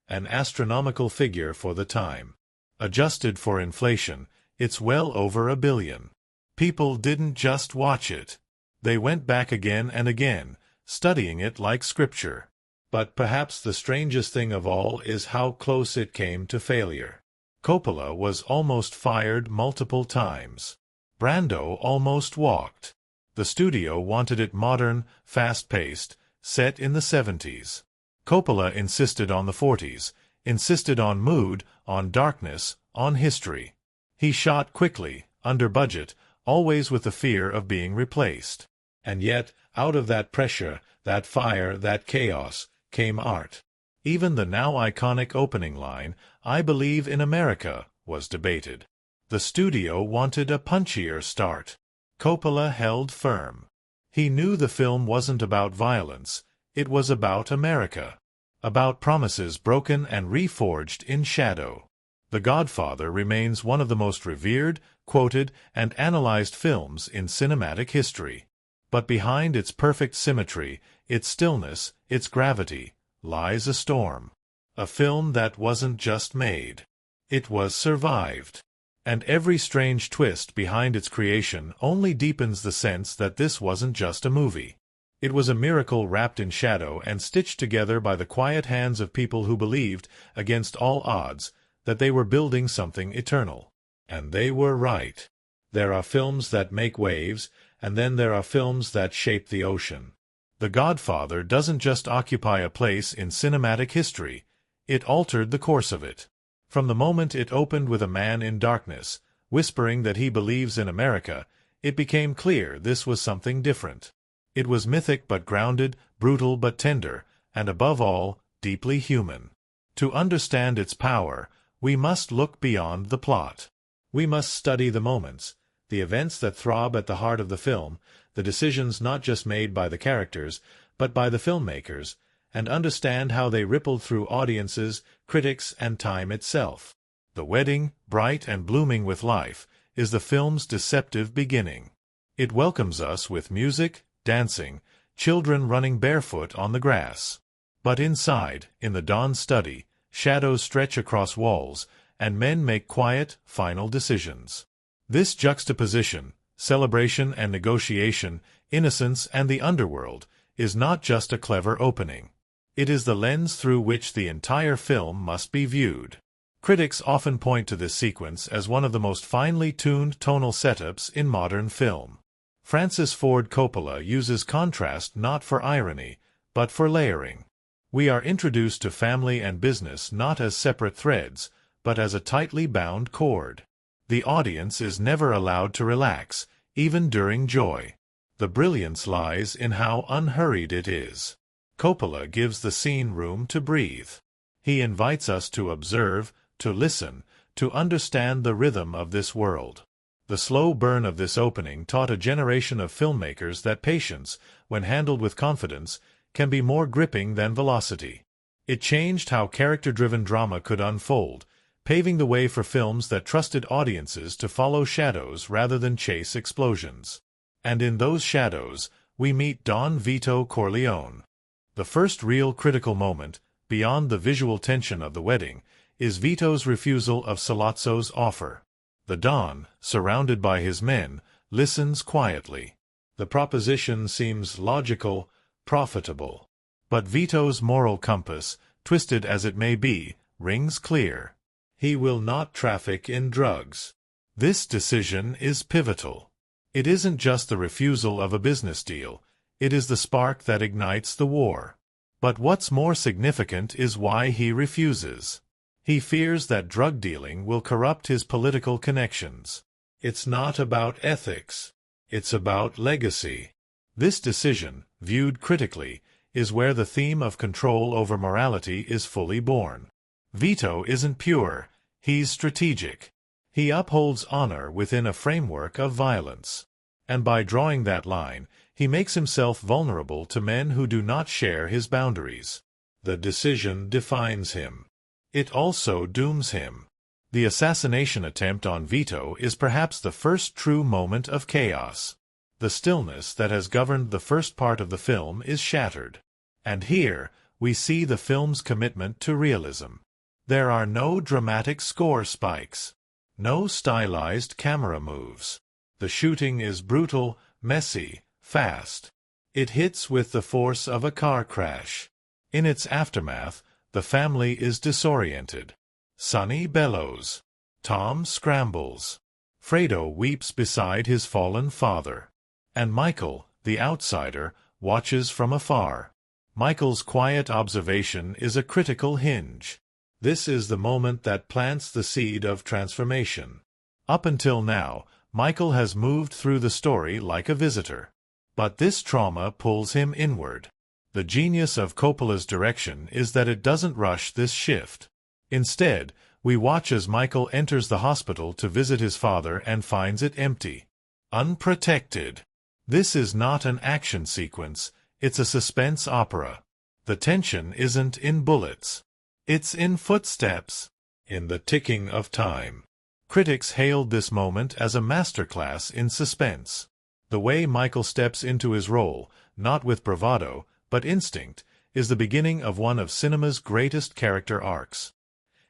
an astronomical figure for the time. Adjusted for inflation, it's well over $1 billion. People didn't just watch it. They went back again and again, studying it like scripture. But perhaps the strangest thing of all is how close it came to failure. Coppola was almost fired multiple times. Brando almost walked. The studio wanted it modern, fast-paced, set in the 70s. Coppola insisted on the 40s, insisted on mood, on darkness, on history. He shot quickly, under budget, always with the fear of being replaced. And yet, out of that pressure, that fire, that chaos, came art. Even the now iconic opening line, "I believe in America," was debated. The studio wanted a punchier start. Coppola held firm. He knew the film wasn't about violence, it was about America. About promises broken and reforged in shadow. The Godfather remains one of the most revered, quoted, and analyzed films in cinematic history. But behind its perfect symmetry, its stillness, its gravity, lies a storm. A film that wasn't just made. It was survived. And every strange twist behind its creation only deepens the sense that this wasn't just a movie. It was a miracle wrapped in shadow and stitched together by the quiet hands of people who believed, against all odds, that they were building something eternal. And they were right. There are films that make waves, and then there are films that shape the ocean. The Godfather doesn't just occupy a place in cinematic history, it altered the course of it. From the moment it opened with a man in darkness, whispering that he believes in America, it became clear this was something different. It was mythic but grounded, brutal but tender, and above all, deeply human. To understand its power, we must look beyond the plot. We must study the moments, the events that throb at the heart of the film, the decisions not just made by the characters, but by the filmmakers, and understand how they rippled through audiences, critics, and time itself. The wedding, bright and blooming with life, is the film's deceptive beginning. It welcomes us with music, dancing, children running barefoot on the grass. But inside, in the dawn study, shadows stretch across walls, and men make quiet, final decisions. This juxtaposition, celebration and negotiation, innocence and the underworld, is not just a clever opening. It is the lens through which the entire film must be viewed. Critics often point to this sequence as one of the most finely tuned tonal setups in modern film. Francis Ford Coppola uses contrast not for irony, but for layering. We are introduced to family and business not as separate threads, but as a tightly bound cord. The audience is never allowed to relax, even during joy. The brilliance lies in how unhurried it is. Coppola gives the scene room to breathe. He invites us to observe, to listen, to understand the rhythm of this world. The slow burn of this opening taught a generation of filmmakers that patience, when handled with confidence, can be more gripping than velocity. It changed how character-driven drama could unfold, paving the way for films that trusted audiences to follow shadows rather than chase explosions. And in those shadows, we meet Don Vito Corleone. The first real critical moment, beyond the visual tension of the wedding, is Vito's refusal of Sollozzo's offer. The Don, surrounded by his men, listens quietly. The proposition seems logical, profitable. But Vito's moral compass, twisted as it may be, rings clear. He will not traffic in drugs. This decision is pivotal. It isn't just the refusal of a business deal, it is the spark that ignites the war. But what's more significant is why he refuses. He fears that drug dealing will corrupt his political connections. It's not about ethics. It's about legacy. This decision, viewed critically, is where the theme of control over morality is fully born. Vito isn't pure, he's strategic. He upholds honor within a framework of violence. And by drawing that line, he makes himself vulnerable to men who do not share his boundaries. The decision defines him. It also dooms him. The assassination attempt on Vito is perhaps the first true moment of chaos. The stillness that has governed the first part of the film is shattered. And here, we see the film's commitment to realism. There are no dramatic score spikes. No stylized camera moves. The shooting is brutal, messy, fast. It hits with the force of a car crash. In its aftermath, the family is disoriented. Sonny bellows. Tom scrambles. Fredo weeps beside his fallen father. And Michael, the outsider, watches from afar. Michael's quiet observation is a critical hinge. This is the moment that plants the seed of transformation. Up until now, Michael has moved through the story like a visitor. But this trauma pulls him inward. The genius of Coppola's direction is that it doesn't rush this shift. Instead, we watch as Michael enters the hospital to visit his father and finds it empty. Unprotected. This is not an action sequence, it's a suspense opera. The tension isn't in bullets. It's in footsteps, in the ticking of time. Critics hailed this moment as a masterclass in suspense. The way Michael steps into his role, not with bravado, but instinct, is the beginning of one of cinema's greatest character arcs.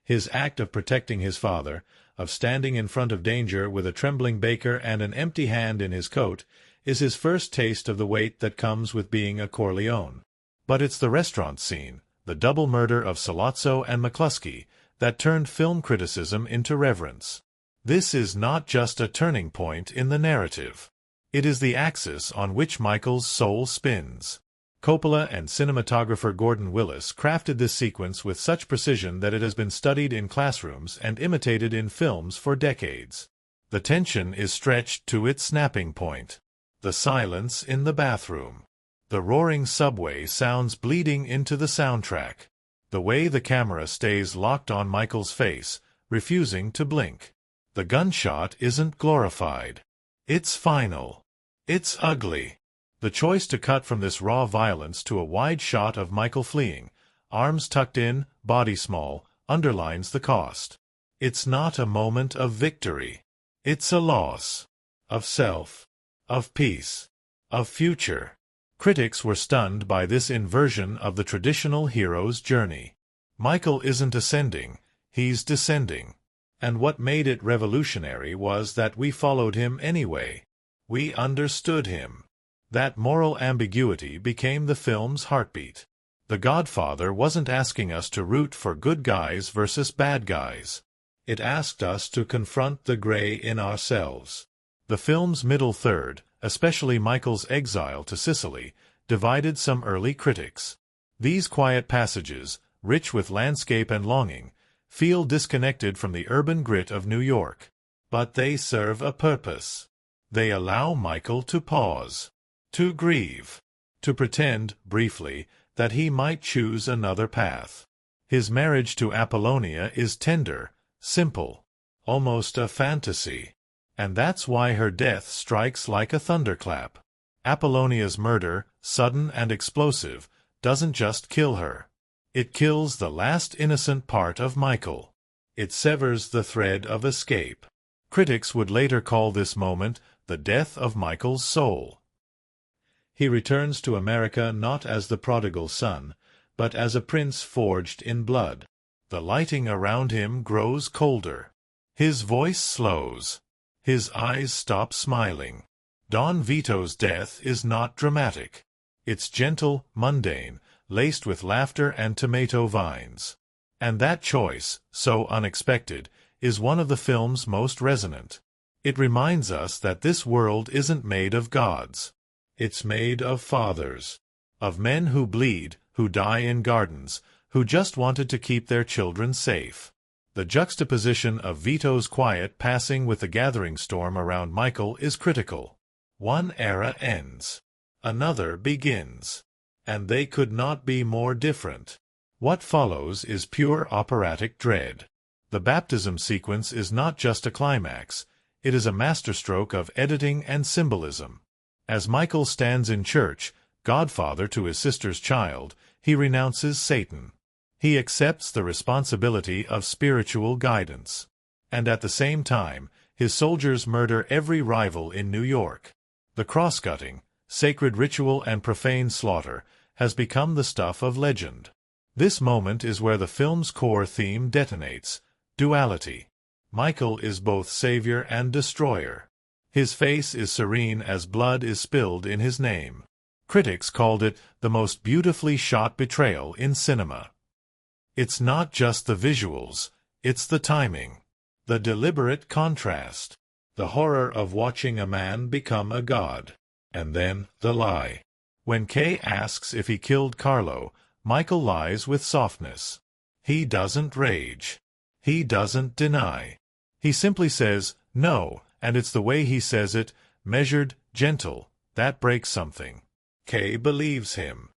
His act of protecting his father, of standing in front of danger with a trembling baker and an empty hand in his coat, is his first taste of the weight that comes with being a Corleone. But it's the restaurant scene, the double murder of Sollozzo and McCluskey, that turned film criticism into reverence. This is not just a turning point in the narrative. It is the axis on which Michael's soul spins. Coppola and cinematographer Gordon Willis crafted this sequence with such precision that it has been studied in classrooms and imitated in films for decades. The tension is stretched to its snapping point. The silence in the bathroom. The roaring subway sounds bleeding into the soundtrack. The way the camera stays locked on Michael's face, refusing to blink. The gunshot isn't glorified. It's final. It's ugly. The choice to cut from this raw violence to a wide shot of Michael fleeing, arms tucked in, body small, underlines the cost. It's not a moment of victory. It's a loss. Of self. Of peace. Of future. Critics were stunned by this inversion of the traditional hero's journey. Michael isn't ascending, he's descending. And what made it revolutionary was that we followed him anyway. We understood him. That moral ambiguity became the film's heartbeat. The Godfather wasn't asking us to root for good guys versus bad guys. It asked us to confront the gray in ourselves. The film's middle third, especially Michael's exile to Sicily, divided some early critics. These quiet passages, rich with landscape and longing, feel disconnected from the urban grit of New York. But they serve a purpose. They allow Michael to pause, to grieve, to pretend, briefly, that he might choose another path. His marriage to Apollonia is tender, simple, almost a fantasy. And that's why her death strikes like a thunderclap. Apollonia's murder, sudden and explosive, doesn't just kill her. It kills the last innocent part of Michael. It severs the thread of escape. Critics would later call this moment the death of Michael's soul. He returns to America not as the prodigal son, but as a prince forged in blood. The lighting around him grows colder. His voice slows. His eyes stop smiling. Don Vito's death is not dramatic. It's gentle, mundane, laced with laughter and tomato vines. And that choice, so unexpected, is one of the film's most resonant. It reminds us that this world isn't made of gods. It's made of fathers. Of men who bleed, who die in gardens, who just wanted to keep their children safe. The juxtaposition of Vito's quiet passing with the gathering storm around Michael is critical. One era ends. Another begins. And they could not be more different. What follows is pure operatic dread. The baptism sequence is not just a climax, it is a masterstroke of editing and symbolism. As Michael stands in church, godfather to his sister's child, he renounces Satan. He accepts the responsibility of spiritual guidance. And at the same time, his soldiers murder every rival in New York. The cross-cutting, sacred ritual and profane slaughter, has become the stuff of legend. This moment is where the film's core theme detonates: duality. Michael is both savior and destroyer. His face is serene as blood is spilled in his name. Critics called it the most beautifully shot betrayal in cinema. It's not just the visuals, it's the timing, the deliberate contrast, the horror of watching a man become a god. And then, the lie. When Kay asks if he killed Carlo, Michael lies with softness. He doesn't rage. He doesn't deny. He simply says, no, and it's the way he says it, measured, gentle, that breaks something. Kay believes him.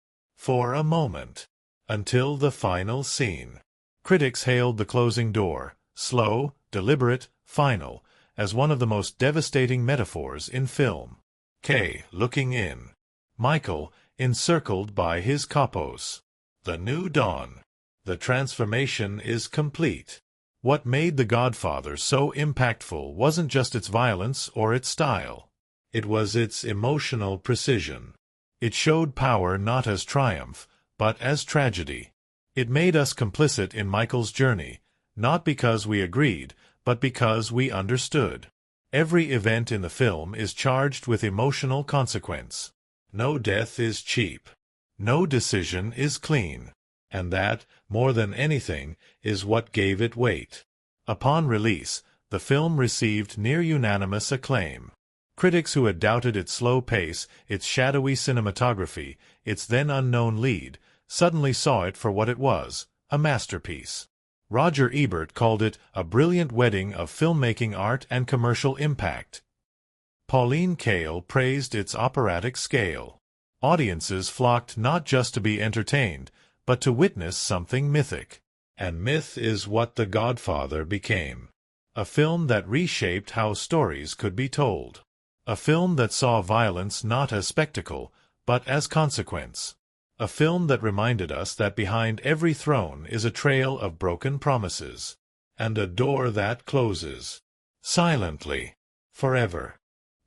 for a moment. Until the final scene. Critics hailed the closing door, slow, deliberate, final, as one of the most devastating metaphors in film. Kay, looking in. Michael, encircled by his kapos. The new dawn. The transformation is complete. What made The Godfather so impactful wasn't just its violence or its style. It was its emotional precision. It showed power not as triumph, but as tragedy. It made us complicit in Michael's journey, not because we agreed, but because we understood. Every event in the film is charged with emotional consequence. No death is cheap. No decision is clean. And that, more than anything, is what gave it weight. Upon release, the film received near-unanimous acclaim. Critics who had doubted its slow pace, its shadowy cinematography, its then-unknown lead, suddenly saw it for what it was, a masterpiece. Roger Ebert called it a brilliant wedding of filmmaking art and commercial impact. Pauline Kael praised its operatic scale. Audiences flocked not just to be entertained, but to witness something mythic. And myth is what The Godfather became. A film that reshaped how stories could be told. A film that saw violence not as spectacle, but as consequence. A film that reminded us that behind every throne is a trail of broken promises. And a door that closes. Silently. Forever.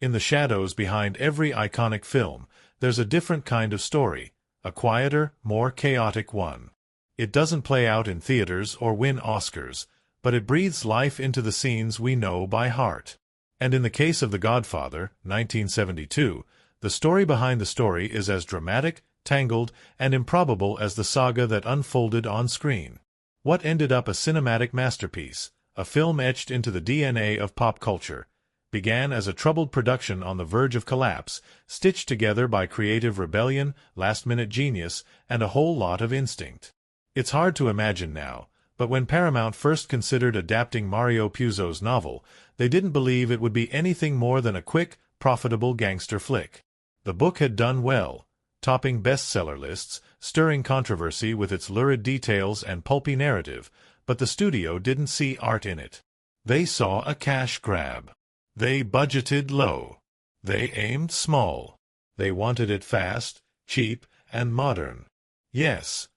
In the shadows behind every iconic film, there's a different kind of story. A quieter, more chaotic one. It doesn't play out in theaters or win Oscars, but it breathes life into the scenes we know by heart. And in the case of The Godfather, 1972, the story behind the story is as dramatic, tangled, and improbable as the saga that unfolded on screen. What ended up a cinematic masterpiece, a film etched into the DNA of pop culture, began as a troubled production on the verge of collapse, stitched together by creative rebellion, last-minute genius, and a whole lot of instinct. It's hard to imagine now, but when Paramount first considered adapting Mario Puzo's novel, they didn't believe it would be anything more than a quick, profitable gangster flick. The book had done well, topping bestseller lists, stirring controversy with its lurid details and pulpy narrative, but the studio didn't see art in it. They saw a cash grab. They budgeted low. They aimed small. They wanted it fast, cheap, and modern. Yes,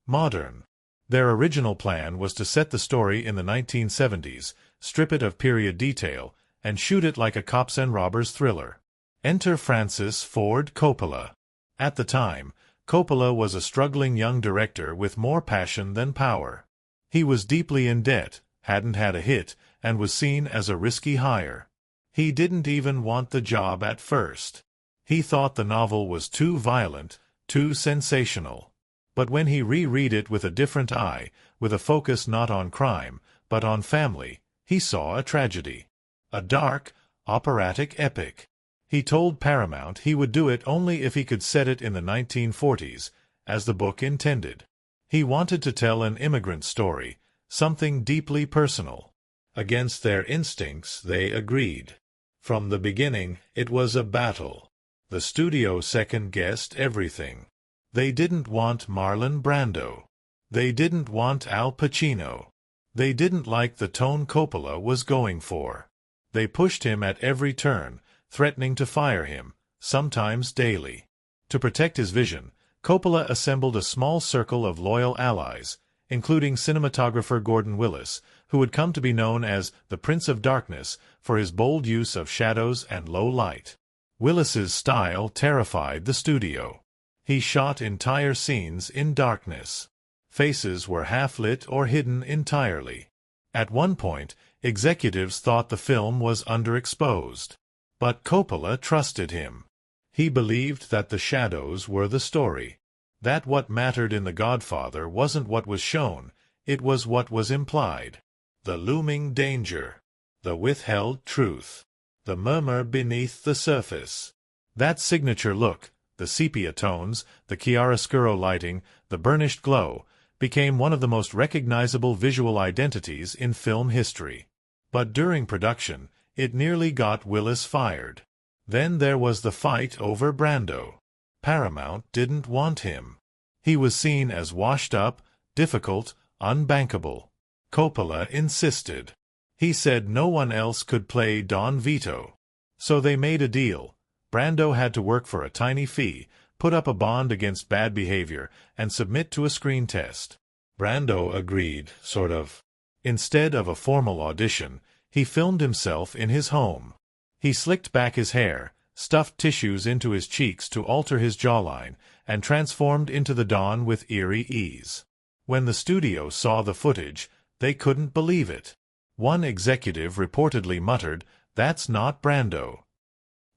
modern. Their original plan was to set the story in the 1970s, strip it of period detail, and shoot it like a cops and robbers thriller. Enter Francis Ford Coppola. At the time, Coppola was a struggling young director with more passion than power. He was deeply in debt, hadn't had a hit, and was seen as a risky hire. He didn't even want the job at first. He thought the novel was too violent, too sensational. But when he reread it with a different eye, with a focus not on crime, but on family, he saw a tragedy. A dark, operatic epic. He told Paramount he would do it only if he could set it in the 1940s, as the book intended. He wanted to tell an immigrant story, something deeply personal. Against their instincts, they agreed. From the beginning, it was a battle. The studio second-guessed everything. They didn't want Marlon Brando. They didn't want Al Pacino. They didn't like the tone Coppola was going for. They pushed him at every turn, threatening to fire him, sometimes daily. To protect his vision, Coppola assembled a small circle of loyal allies, including cinematographer Gordon Willis, who would come to be known as the Prince of Darkness for his bold use of shadows and low light. Willis's style terrified the studio. He shot entire scenes in darkness. Faces were half-lit or hidden entirely. At one point, executives thought the film was underexposed. But Coppola trusted him. He believed that the shadows were the story. That what mattered in The Godfather wasn't what was shown, it was what was implied. The looming danger. The withheld truth. The murmur beneath the surface. That signature look, the sepia tones, the chiaroscuro lighting, the burnished glow, became one of the most recognizable visual identities in film history. But during production, it nearly got Willis fired. Then there was the fight over Brando. Paramount didn't want him. He was seen as washed up, difficult, unbankable. Coppola insisted. He said no one else could play Don Vito. So they made a deal. Brando had to work for a tiny fee, put up a bond against bad behavior, and submit to a screen test. Brando agreed, sort of. Instead of a formal audition, he filmed himself in his home. He slicked back his hair, stuffed tissues into his cheeks to alter his jawline, and transformed into the Don with eerie ease. When the studio saw the footage, they couldn't believe it. One executive reportedly muttered, "That's not Brando."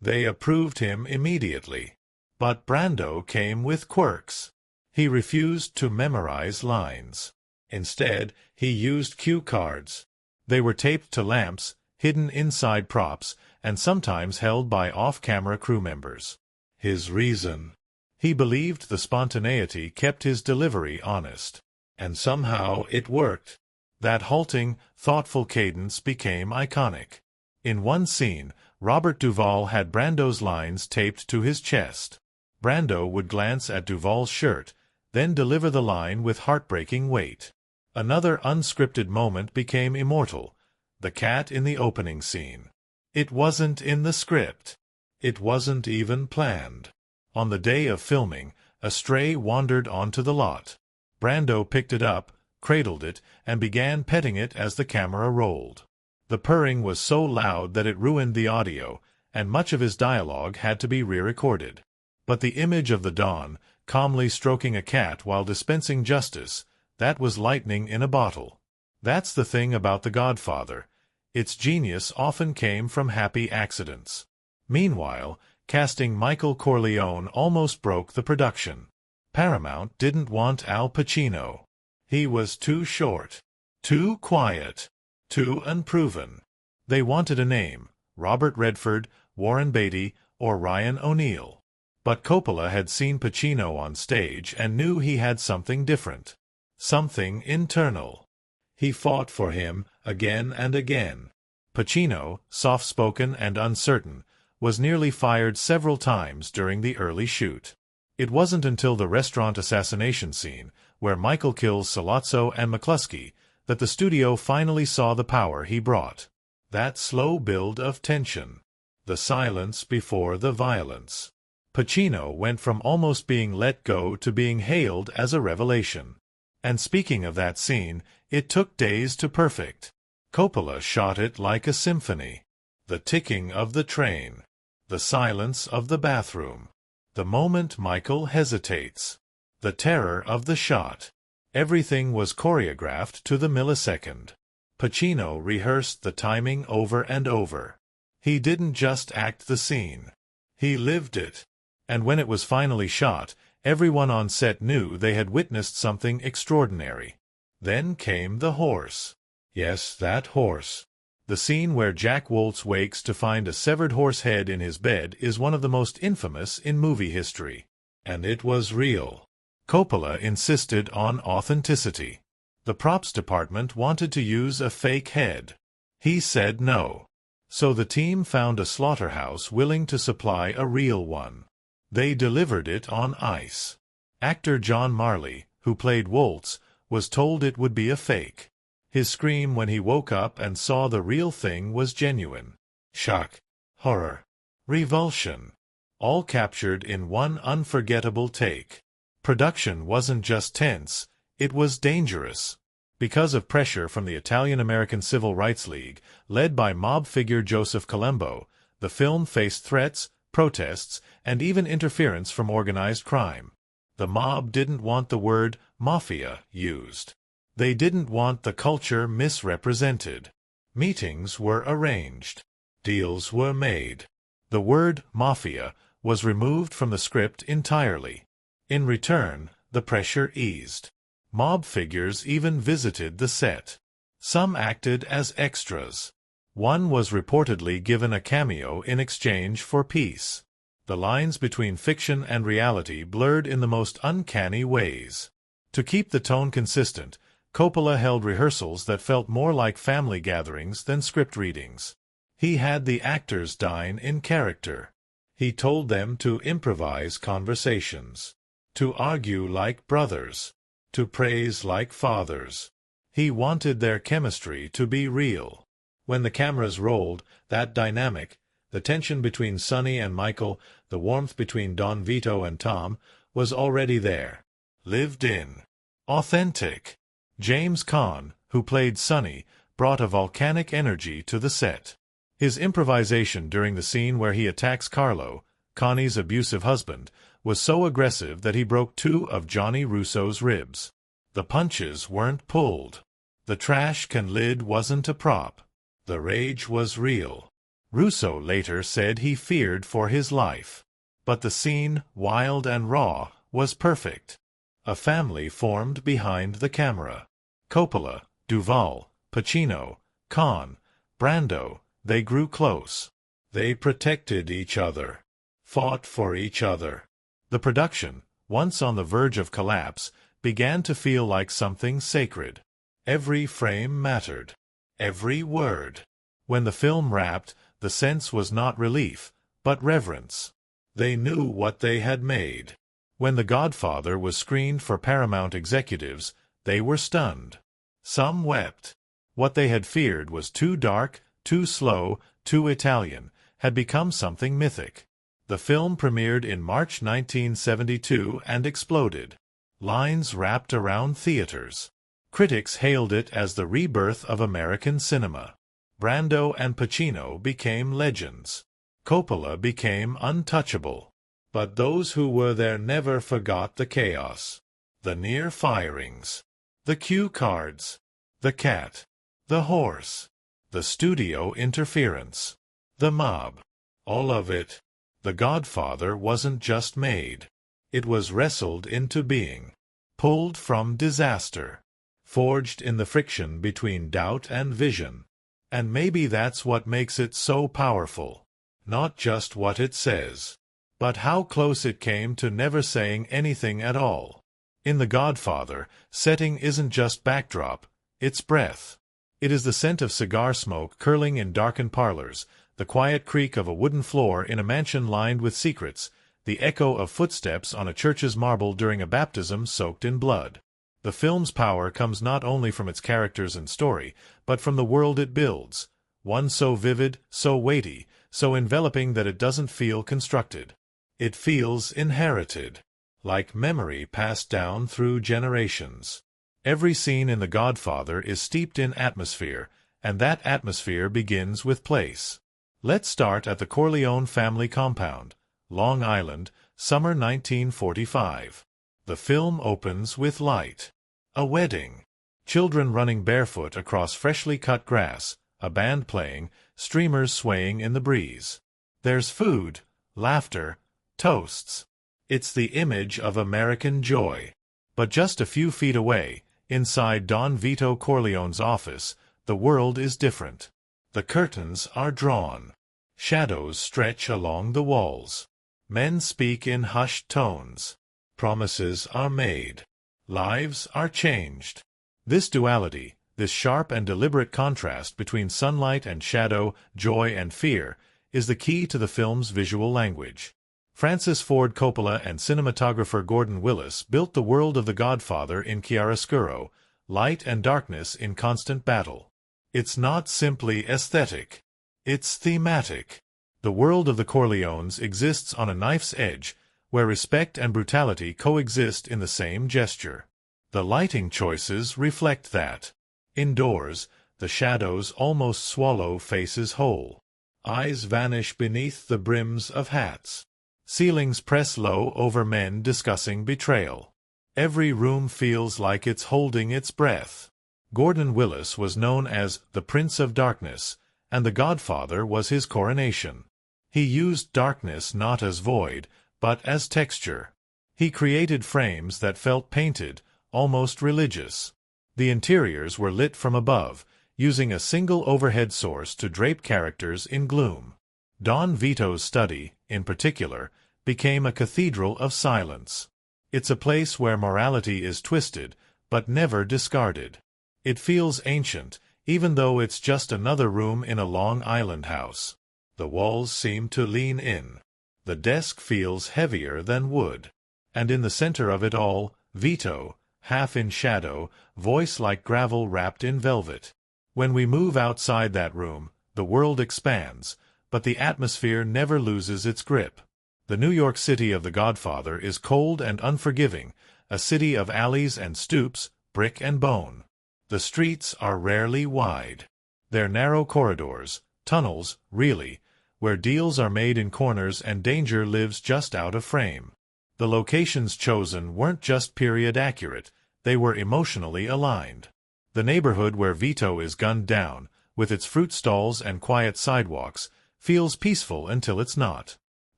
They approved him immediately. But Brando came with quirks. He refused to memorize lines. Instead, he used cue cards. They were taped to lamps, hidden inside props, and sometimes held by off-camera crew members. His reason? He believed the spontaneity kept his delivery honest. And somehow it worked. That halting, thoughtful cadence became iconic. In one scene, Robert Duvall had Brando's lines taped to his chest. Brando would glance at Duvall's shirt, then deliver the line with heartbreaking weight. Another unscripted moment became immortal, the cat in the opening scene. It wasn't in the script. It wasn't even planned. On the day of filming, a stray wandered onto the lot. Brando picked it up, cradled it, and began petting it as the camera rolled. The purring was so loud that it ruined the audio, and much of his dialogue had to be re-recorded. But the image of the Don, calmly stroking a cat while dispensing justice, that was lightning in a bottle. That's the thing about The Godfather. Its genius often came from happy accidents. Meanwhile, casting Michael Corleone almost broke the production. Paramount didn't want Al Pacino. He was too short, too quiet, too unproven. They wanted a name, Robert Redford, Warren Beatty, or Ryan O'Neal. But Coppola had seen Pacino on stage and knew he had something different. Something internal. He fought for him again and again. Pacino, soft-spoken and uncertain, was nearly fired several times during the early shoot. It wasn't until the restaurant assassination scene, where Michael kills Sollozzo and McCluskey, that the studio finally saw the power he brought. That slow build of tension. The silence before the violence. Pacino went from almost being let go to being hailed as a revelation. And speaking of that scene, it took days to perfect. Coppola shot it like a symphony. The ticking of the train. The silence of the bathroom. The moment Michael hesitates. The terror of the shot. Everything was choreographed to the millisecond. Pacino rehearsed the timing over and over. He didn't just act the scene. He lived it. And when it was finally shot, everyone on set knew they had witnessed something extraordinary. Then came the horse. Yes, that horse. The scene where Jack Woltz wakes to find a severed horse head in his bed is one of the most infamous in movie history. And it was real. Coppola insisted on authenticity. The props department wanted to use a fake head. He said no. So the team found a slaughterhouse willing to supply a real one. They delivered it on ice. Actor John Marley, who played Woltz, was told it would be a fake. His scream when he woke up and saw the real thing was genuine. Shock, horror, revulsion, all captured in one unforgettable take. Production wasn't just tense, it was dangerous. Because of pressure from the Italian-American Civil Rights League, led by mob figure Joseph Colombo, the film faced threats, protests, and even interference from organized crime. The mob didn't want the word mafia used. They didn't want the culture misrepresented. Meetings were arranged. Deals were made. The word mafia was removed from the script entirely. In return, the pressure eased. Mob figures even visited the set. Some acted as extras. One was reportedly given a cameo in exchange for peace. The lines between fiction and reality blurred in the most uncanny ways. To keep the tone consistent, Coppola held rehearsals that felt more like family gatherings than script readings. He had the actors dine in character. He told them to improvise conversations. to argue like brothers, to praise like fathers. He wanted their chemistry to be real. When the cameras rolled, that dynamic, the tension between Sonny and Michael, the warmth between Don Vito and Tom, was already there. Lived in. Authentic. James Caan, who played Sonny, brought a volcanic energy to the set. His improvisation during the scene where he attacks Carlo, Connie's abusive husband, was so aggressive that he broke 2 of Johnny Russo's ribs. The punches weren't pulled. The trash can lid wasn't a prop. The rage was real. Russo later said he feared for his life. But the scene, wild and raw, was perfect. A family formed behind the camera. Coppola, Duvall, Pacino, Caan, Brando, they grew close. They protected each other. Fought for each other. The production, once on the verge of collapse, began to feel like something sacred. Every frame mattered. Every word. When the film wrapped, the sense was not relief, but reverence. They knew what they had made. When The Godfather was screened for Paramount executives, they were stunned. Some wept. What they had feared was too dark, too slow, too Italian, had become something mythic. The film premiered in March 1972 and exploded. Lines wrapped around theaters. Critics hailed it as the rebirth of American cinema. Brando and Pacino became legends. Coppola became untouchable. But those who were there never forgot the chaos. The near firings. The cue cards. The cat. The horse. The studio interference. The mob. All of it. The Godfather wasn't just made. It was wrestled into being. Pulled from disaster. Forged in the friction between doubt and vision. And maybe that's what makes it so powerful. Not just what it says, but how close it came to never saying anything at all. In The Godfather, setting isn't just backdrop, it's breath. It is the scent of cigar smoke curling in darkened parlors, the quiet creak of a wooden floor in a mansion lined with secrets, the echo of footsteps on a church's marble during a baptism soaked in blood. The film's power comes not only from its characters and story, but from the world it builds, one so vivid, so weighty, so enveloping that it doesn't feel constructed. It feels inherited, like memory passed down through generations. Every scene in The Godfather is steeped in atmosphere, and that atmosphere begins with place. Let's start at the Corleone family compound, Long Island, summer 1945. The film opens with light. A wedding. Children running barefoot across freshly cut grass, a band playing, streamers swaying in the breeze. There's food, laughter, toasts. It's the image of American joy. But just a few feet away, inside Don Vito Corleone's office, the world is different. The curtains are drawn. Shadows stretch along the walls. Men speak in hushed tones. Promises are made. Lives are changed. This duality, this sharp and deliberate contrast between sunlight and shadow, joy and fear, is the key to the film's visual language. Francis Ford Coppola and cinematographer Gordon Willis built the world of The Godfather in chiaroscuro, light and darkness in constant battle. It's not simply aesthetic. It's thematic. The world of the Corleones exists on a knife's edge, where respect and brutality coexist in the same gesture. The lighting choices reflect that. Indoors, the shadows almost swallow faces whole. Eyes vanish beneath the brims of hats. Ceilings press low over men discussing betrayal. Every room feels like it's holding its breath. Gordon Willis was known as the Prince of Darkness, and The Godfather was his coronation. He used darkness not as void, but as texture. He created frames that felt painted, almost religious. The interiors were lit from above, using a single overhead source to drape characters in gloom. Don Vito's study, in particular, became a cathedral of silence. It's a place where morality is twisted, but never discarded. It feels ancient, even though it's just another room in a Long Island house. The walls seem to lean in. The desk feels heavier than wood. And in the center of it all, Vito, half in shadow, voice like gravel wrapped in velvet. When we move outside that room, the world expands, but the atmosphere never loses its grip. The New York City of The Godfather is cold and unforgiving, a city of alleys and stoops, brick and bone. The streets are rarely wide. They're narrow corridors, tunnels, really, where deals are made in corners and danger lives just out of frame. The locations chosen weren't just period accurate, they were emotionally aligned. The neighborhood where Vito is gunned down, with its fruit stalls and quiet sidewalks, feels peaceful until it's not.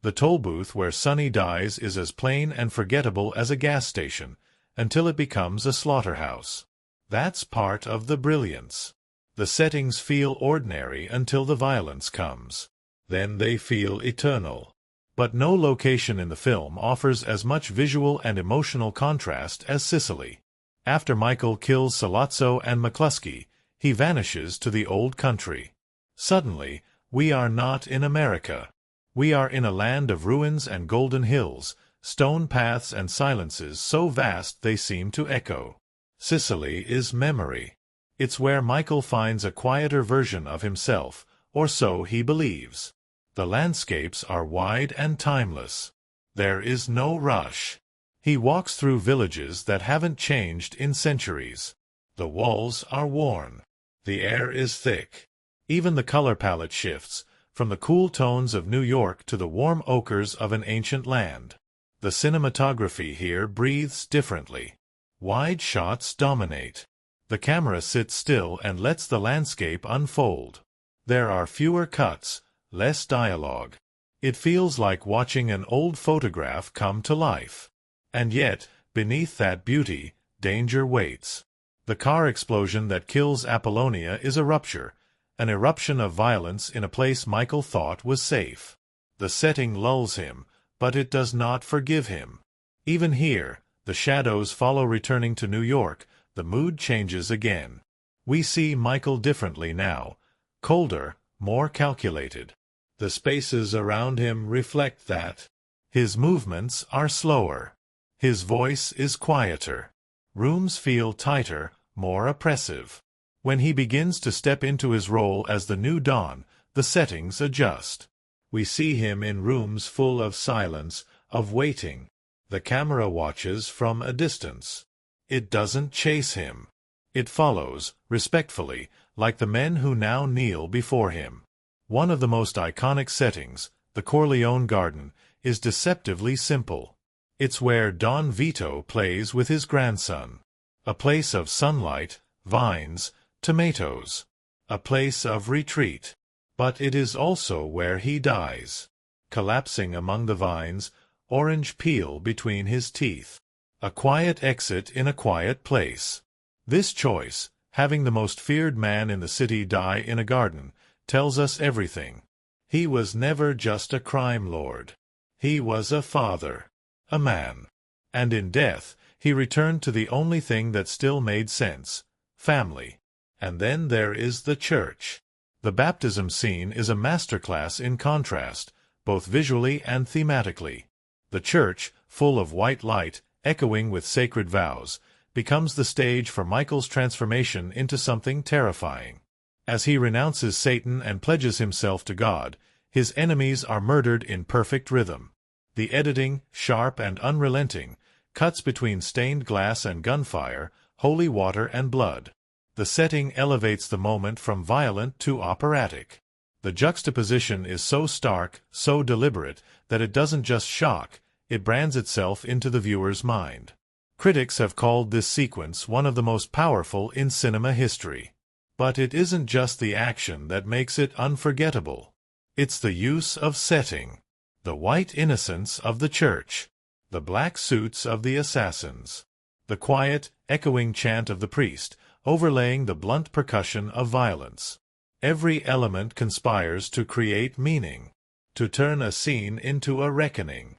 The toll booth where Sonny dies is as plain and forgettable as a gas station, until it becomes a slaughterhouse. That's part of the brilliance. The settings feel ordinary until the violence comes. Then they feel eternal. But no location in the film offers as much visual and emotional contrast as Sicily. After Michael kills Sollozzo and McCluskey, he vanishes to the old country. Suddenly, we are not in America. We are in a land of ruins and golden hills, stone paths and silences so vast they seem to echo. Sicily is memory. It's where Michael finds a quieter version of himself, or so he believes. The landscapes are wide and timeless. There is no rush. He walks through villages that haven't changed in centuries. The walls are worn. The air is thick. Even the color palette shifts, from the cool tones of New York to the warm ochres of an ancient land. The cinematography here breathes differently. Wide shots dominate. The camera sits still and lets the landscape unfold. There are fewer cuts, less dialogue. It feels like watching an old photograph come to life. And yet, beneath that beauty, danger waits. The car explosion that kills Apollonia is a rupture, an eruption of violence in a place Michael thought was safe. The setting lulls him, but it does not forgive him. Even here, the shadows follow returning to New York, the mood changes again. We see Michael differently now, colder, more calculated. The spaces around him reflect that. His movements are slower. His voice is quieter. Rooms feel tighter, more oppressive. When he begins to step into his role as the new Don, the settings adjust. We see him in rooms full of silence, of waiting. The camera watches from a distance. It doesn't chase him. It follows, respectfully, like the men who now kneel before him. One of the most iconic settings, the Corleone garden, is deceptively simple. It's where Don Vito plays with his grandson. A place of sunlight, vines, tomatoes. A place of retreat. But it is also where he dies. Collapsing among the vines, orange peel between his teeth. A quiet exit in a quiet place. This choice, having the most feared man in the city die in a garden, tells us everything. He was never just a crime lord. He was a father. A man. And in death, he returned to the only thing that still made sense. Family. And then there is the church. The baptism scene is a masterclass in contrast, both visually and thematically. The church, full of white light, echoing with sacred vows, becomes the stage for Michael's transformation into something terrifying. As he renounces Satan and pledges himself to God, his enemies are murdered in perfect rhythm. The editing, sharp and unrelenting, cuts between stained glass and gunfire, holy water and blood. The setting elevates the moment from violent to operatic. The juxtaposition is so stark, so deliberate, that it doesn't just shock, it brands itself into the viewer's mind. Critics have called this sequence one of the most powerful in cinema history. But it isn't just the action that makes it unforgettable. It's the use of setting. The white innocence of the church. The black suits of the assassins. The quiet, echoing chant of the priest, overlaying the blunt percussion of violence. Every element conspires to create meaning, to turn a scene into a reckoning.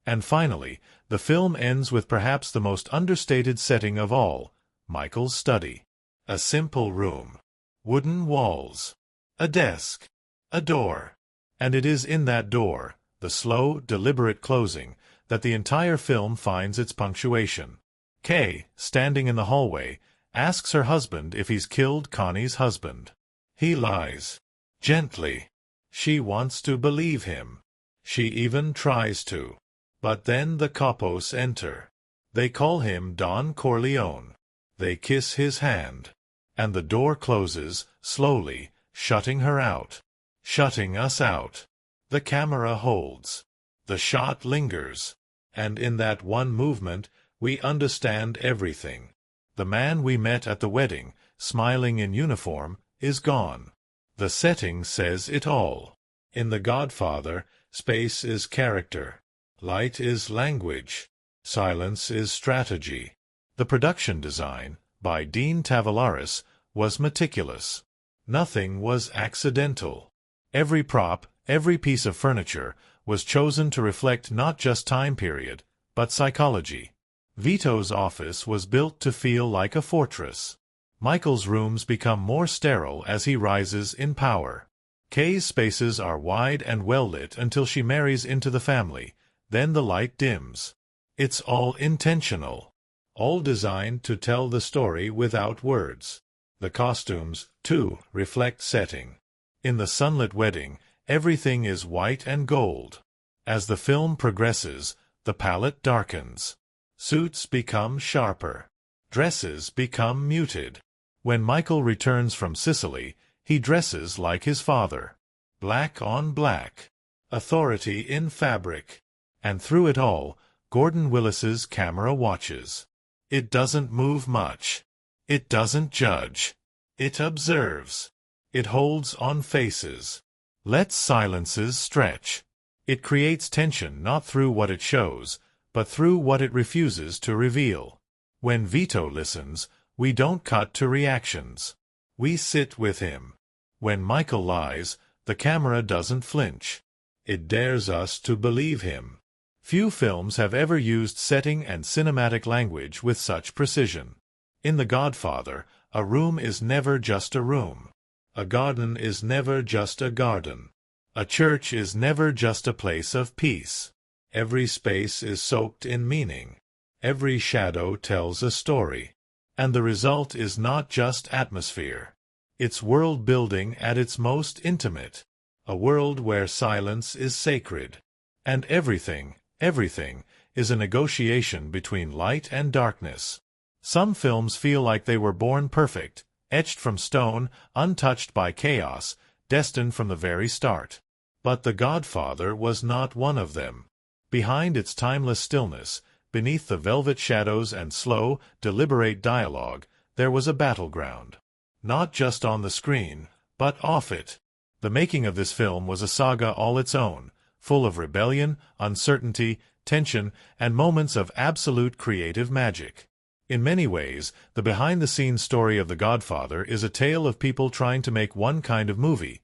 And finally, the film ends with perhaps the most understated setting of all, Michael's study. A simple room. Wooden walls. A desk. A door. And it is in that door, the slow, deliberate closing, that the entire film finds its punctuation. Kay, standing in the hallway, asks her husband if he's killed Connie's husband. He lies. Gently. She wants to believe him. She even tries to. But then the Coppos enter. They call him Don Corleone. They kiss his hand. And the door closes, slowly, shutting her out. Shutting us out. The camera holds. The shot lingers. And in that one movement, we understand everything. The man we met at the wedding, smiling in uniform, is gone. The setting says it all. In The Godfather, space is character. Light is language. Silence is strategy. The production design, by Dean Tavoularis, was meticulous. Nothing was accidental. Every prop, every piece of furniture, was chosen to reflect not just time period, but psychology. Vito's office was built to feel like a fortress. Michael's rooms become more sterile as he rises in power. Kay's spaces are wide and well-lit until she marries into the family, then the light dims. It's all intentional. All designed to tell the story without words. The costumes, too, reflect setting. In the sunlit wedding, everything is white and gold. As the film progresses, the palette darkens. Suits become sharper. Dresses become muted. When Michael returns from Sicily, he dresses like his father. Black on black. Authority in fabric. And through it all, Gordon Willis's camera watches. It doesn't move much. It doesn't judge. It observes. It holds on faces. Lets silences stretch. It creates tension not through what it shows, but through what it refuses to reveal. When Vito listens, we don't cut to reactions. We sit with him. When Michael lies, the camera doesn't flinch. It dares us to believe him. Few films have ever used setting and cinematic language with such precision. In The Godfather, a room is never just a room. A garden is never just a garden. A church is never just a place of peace. Every space is soaked in meaning. Every shadow tells a story. And the result is not just atmosphere. It's world-building at its most intimate. A world where silence is sacred. And everything, is a negotiation between light and darkness. Some films feel like they were born perfect, etched from stone, untouched by chaos, destined from the very start. But The Godfather was not one of them. Behind its timeless stillness, beneath the velvet shadows and slow, deliberate dialogue, there was a battleground. Not just on the screen, but off it. The making of this film was a saga all its own, full of rebellion, uncertainty, tension, and moments of absolute creative magic. In many ways, the behind-the-scenes story of The Godfather is a tale of people trying to make one kind of movie,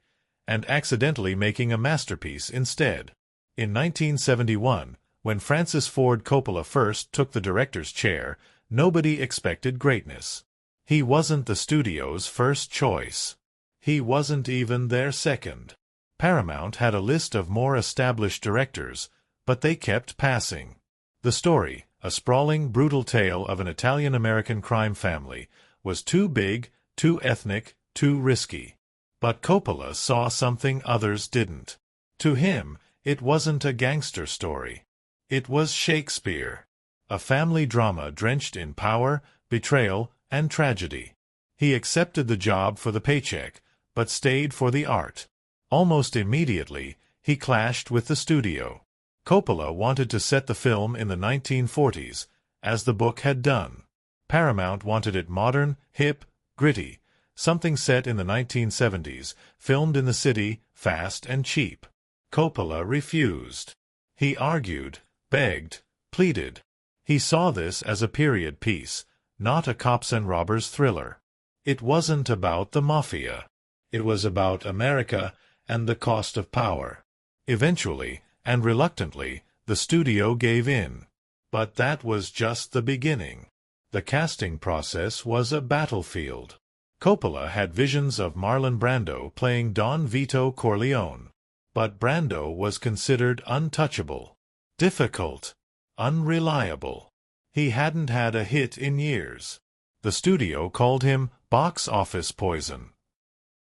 and accidentally making a masterpiece instead. In 1971, when Francis Ford Coppola first took the director's chair, nobody expected greatness. He wasn't the studio's first choice. He wasn't even their second. Paramount had a list of more established directors, but they kept passing. The story, a sprawling, brutal tale of an Italian-American crime family, was too big, too ethnic, too risky. But Coppola saw something others didn't. To him, it wasn't a gangster story. It was Shakespeare. A family drama drenched in power, betrayal, and tragedy. He accepted the job for the paycheck, but stayed for the art. Almost immediately, he clashed with the studio. Coppola wanted to set the film in the 1940s, as the book had done. Paramount wanted it modern, hip, gritty, something set in the 1970s, filmed in the city, fast and cheap. Coppola refused. He argued, begged, pleaded. He saw this as a period piece, not a cops and robbers thriller. It wasn't about the mafia. It was about America and the cost of power. Eventually, and reluctantly, the studio gave in. But that was just the beginning. The casting process was a battlefield. Coppola had visions of Marlon Brando playing Don Vito Corleone. But Brando was considered untouchable. Difficult. unreliable. He hadn't had a hit in years. The studio called him box office poison.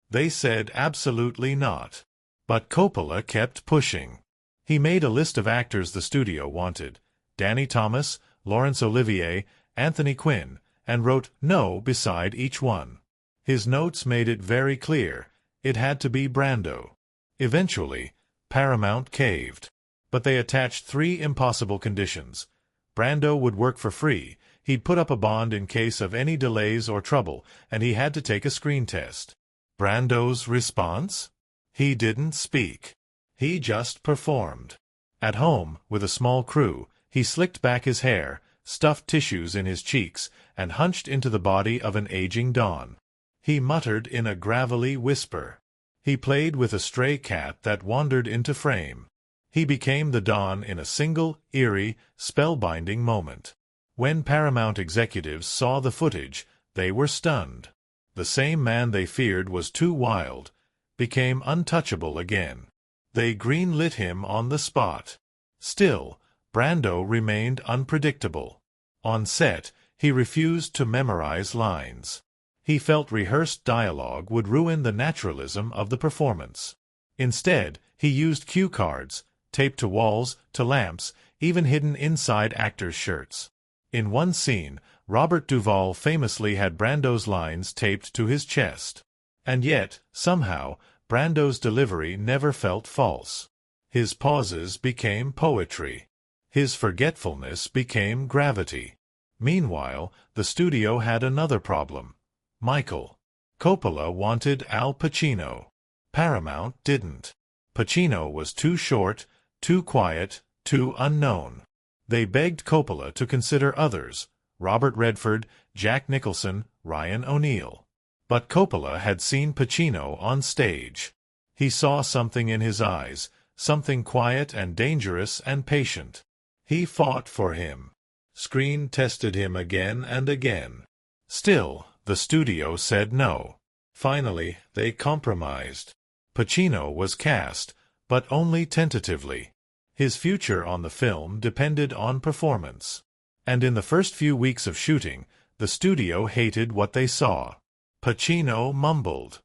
They said absolutely not. But Coppola kept pushing. He made a list of actors the studio wanted: Danny Thomas, Laurence Olivier, Anthony Quinn, and wrote no beside each one. His notes made it very clear it had to be Brando. Eventually, Paramount caved. But they attached 3 impossible conditions. Brando would work for free, he'd put up a bond in case of any delays or trouble, and he had to take a screen test. Brando's response? He didn't speak. He just performed. At home, with a small crew, he slicked back his hair, stuffed tissues in his cheeks, and hunched into the body of an aging Don. He muttered in a gravelly whisper. He played with a stray cat that wandered into frame. He became the Don in a single, eerie, spellbinding moment. When Paramount executives saw the footage, they were stunned. The same man they feared was too wild, became untouchable again. They greenlit him on the spot. Still, Brando remained unpredictable. On set, he refused to memorize lines. He felt rehearsed dialogue would ruin the naturalism of the performance. Instead, he used cue cards, taped to walls, to lamps, even hidden inside actors' shirts. In one scene, Robert Duvall famously had Brando's lines taped to his chest. And yet, somehow, Brando's delivery never felt false. His pauses became poetry. His forgetfulness became gravity. Meanwhile, the studio had another problem. Michael. Coppola wanted Al Pacino. Paramount didn't. Pacino was too short, too quiet, too unknown. They begged Coppola to consider others: Robert Redford, Jack Nicholson, Ryan O'Neal. But Coppola had seen Pacino on stage. He saw something in his eyes, something quiet and dangerous and patient. He fought for him. Screen tested him again and again. Still, the studio said no. Finally, they compromised. Pacino was cast, but only tentatively. His future on the film depended on performance. And in the first few weeks of shooting, the studio hated what they saw. Pacino mumbled.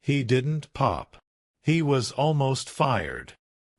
He didn't pop. He was almost fired.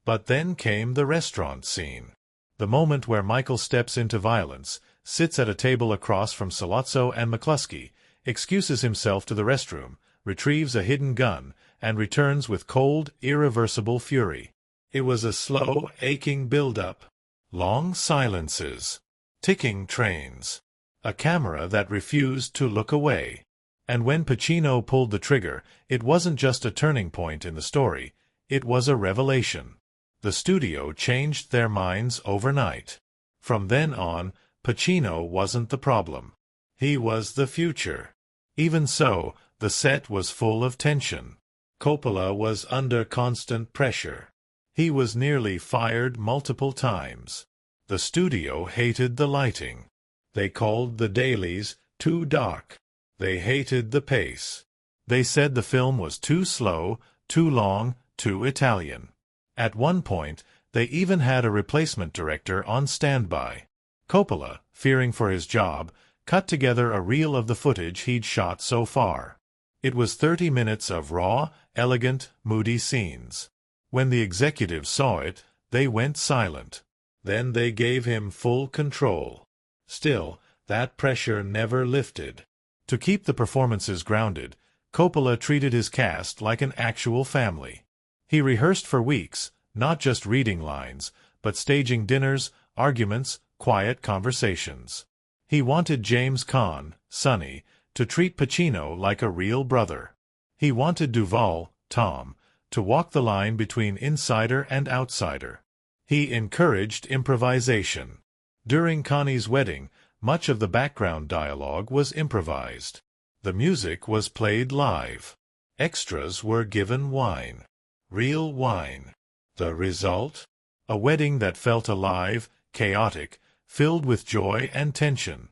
But then came the restaurant scene. The moment where Michael steps into violence, sits at a table across from Sollozzo and McCluskey, excuses himself to the restroom, retrieves a hidden gun, and returns with cold, irreversible fury. It was a slow, aching build-up. Long silences. Ticking trains. A camera that refused to look away. And when Pacino pulled the trigger, it wasn't just a turning point in the story, it was a revelation. The studio changed their minds overnight. From then on, Pacino wasn't the problem. He was the future. Even so, the set was full of tension. Coppola was under constant pressure. He was nearly fired multiple times. The studio hated the lighting. They called the dailies too dark. They hated the pace. They said the film was too slow, too long, too Italian. At one point, they even had a replacement director on standby. Coppola, fearing for his job, cut together a reel of the footage he'd shot so far. It was 30 minutes of raw, elegant, moody scenes. When the executives saw it, they went silent. Then they gave him full control. Still, that pressure never lifted. To keep the performances grounded, Coppola treated his cast like an actual family. He rehearsed for weeks, not just reading lines, but staging dinners, arguments, quiet conversations. He wanted James Caan, Sonny, to treat Pacino like a real brother. He wanted Duvall, Tom, to walk the line between insider and outsider. He encouraged improvisation. During Connie's wedding, much of the background dialogue was improvised. The music was played live. Extras were given wine. Real wine. The result? A wedding that felt alive, chaotic, filled with joy and tension.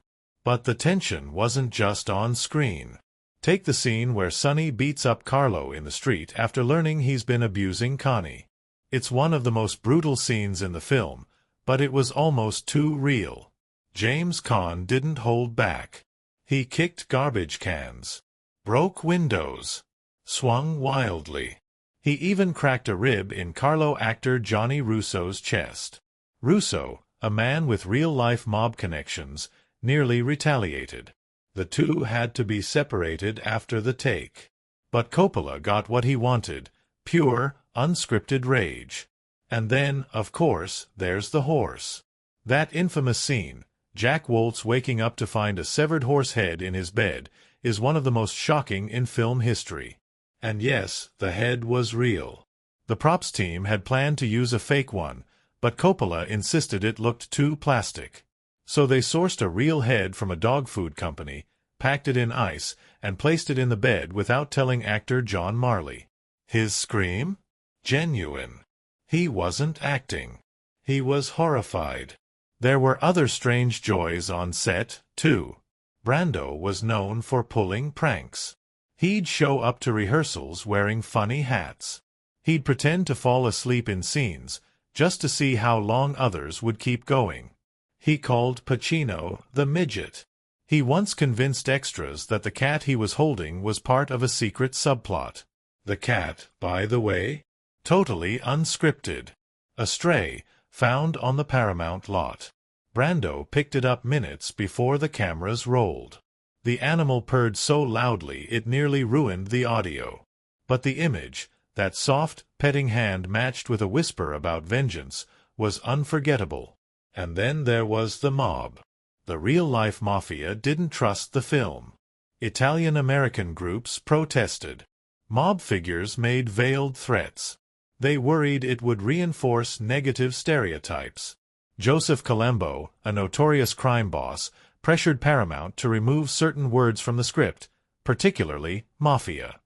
But the tension wasn't just on screen. Take the scene where Sonny beats up Carlo in the street after learning he's been abusing Connie. It's one of the most brutal scenes in the film, but it was almost too real. James Caan didn't hold back. He kicked garbage cans, broke windows, swung wildly. He even cracked a rib in Carlo actor Johnny Russo's chest. Russo, a man with real-life mob connections, nearly retaliated. The two had to be separated after the take. But Coppola got what he wanted, pure, unscripted rage. And then, of course, there's the horse. That infamous scene, Jack Woltz waking up to find a severed horse head in his bed, is one of the most shocking in film history. And yes, the head was real. The props team had planned to use a fake one, but Coppola insisted it looked too plastic. So they sourced a real head from a dog food company, packed it in ice, and placed it in the bed without telling actor John Marley. His scream? Genuine. He wasn't acting. He was horrified. There were other strange joys on set, too. Brando was known for pulling pranks. He'd show up to rehearsals wearing funny hats. He'd pretend to fall asleep in scenes, just to see how long others would keep going. He called Pacino the midget. He once convinced extras that the cat he was holding was part of a secret subplot. The cat, by the way, totally unscripted. A stray, found on the Paramount lot. Brando picked it up minutes before the cameras rolled. The animal purred so loudly it nearly ruined the audio. But the image, that soft, petting hand matched with a whisper about vengeance, was unforgettable. And then there was the mob. The real-life mafia didn't trust the film. Italian-American groups protested. Mob figures made veiled threats. They worried it would reinforce negative stereotypes. Joseph Colombo, a notorious crime boss, pressured Paramount to remove certain words from the script, particularly mafia.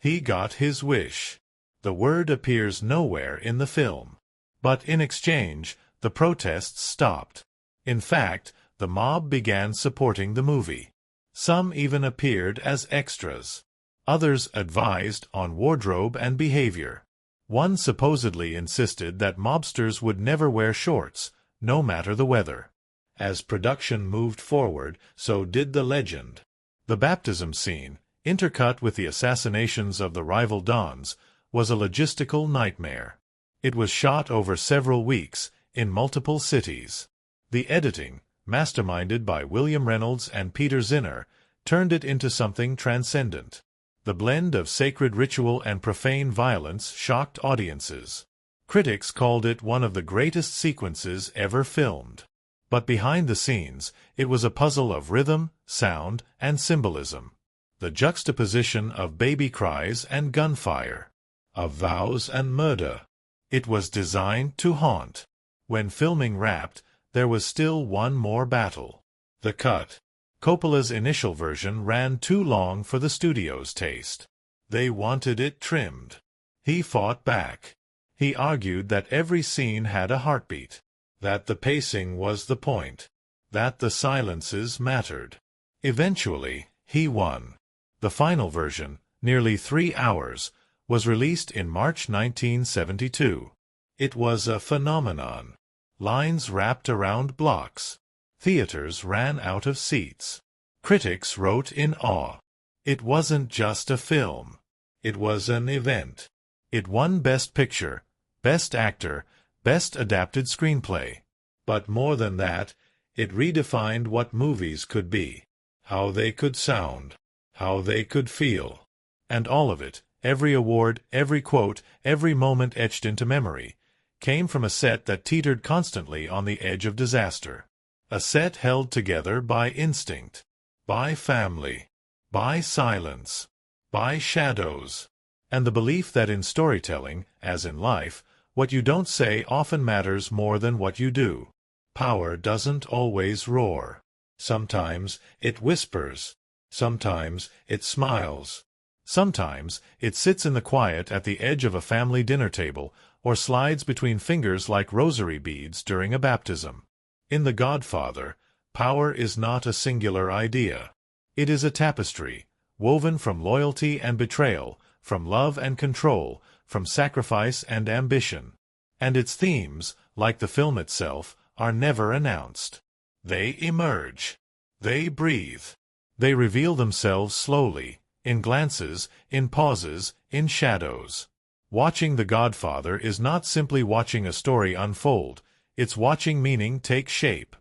He got his wish. The word appears nowhere in the film. But in exchange, the protests stopped. In fact, the mob began supporting the movie. Some even appeared as extras. Others advised on wardrobe and behavior. One supposedly insisted that mobsters would never wear shorts, no matter the weather. As production moved forward, so did the legend. The baptism scene, intercut with the assassinations of the rival dons, was a logistical nightmare. It was shot over several weeks, in multiple cities. The editing, masterminded by William Reynolds and Peter Zinner, turned it into something transcendent. The blend of sacred ritual and profane violence shocked audiences. Critics called it one of the greatest sequences ever filmed. But behind the scenes, it was a puzzle of rhythm, sound, and symbolism. The juxtaposition of baby cries and gunfire. Of vows and murder. It was designed to haunt. When filming wrapped, there was still one more battle. The cut. Coppola's initial version ran too long for the studio's taste. They wanted it trimmed. He fought back. He argued that every scene had a heartbeat, that the pacing was the point, that the silences mattered. Eventually, he won. The final version, nearly 3 hours, was released in March 1972. It was a phenomenon. Lines wrapped around blocks. Theaters ran out of seats. Critics wrote in awe. It wasn't just a film. It was an event. It won Best Picture, Best Actor, Best Adapted Screenplay. But more than that, it redefined what movies could be, how they could sound, how they could feel. And all of it, every award, every quote, every moment etched into memory, came from a set that teetered constantly on the edge of disaster. A set held together by instinct, by family, by silence, by shadows, and the belief that in storytelling, as in life, what you don't say often matters more than what you do. Power doesn't always roar. Sometimes it whispers. Sometimes it smiles. Sometimes it sits in the quiet at the edge of a family dinner table or slides between fingers like rosary beads during a baptism. In The Godfather, power is not a singular idea. It is a tapestry, woven from loyalty and betrayal, from love and control, from sacrifice and ambition. And its themes, like the film itself, are never announced. They emerge. They breathe. They reveal themselves slowly, in glances, in pauses, in shadows. Watching The Godfather is not simply watching a story unfold, it's watching meaning take shape.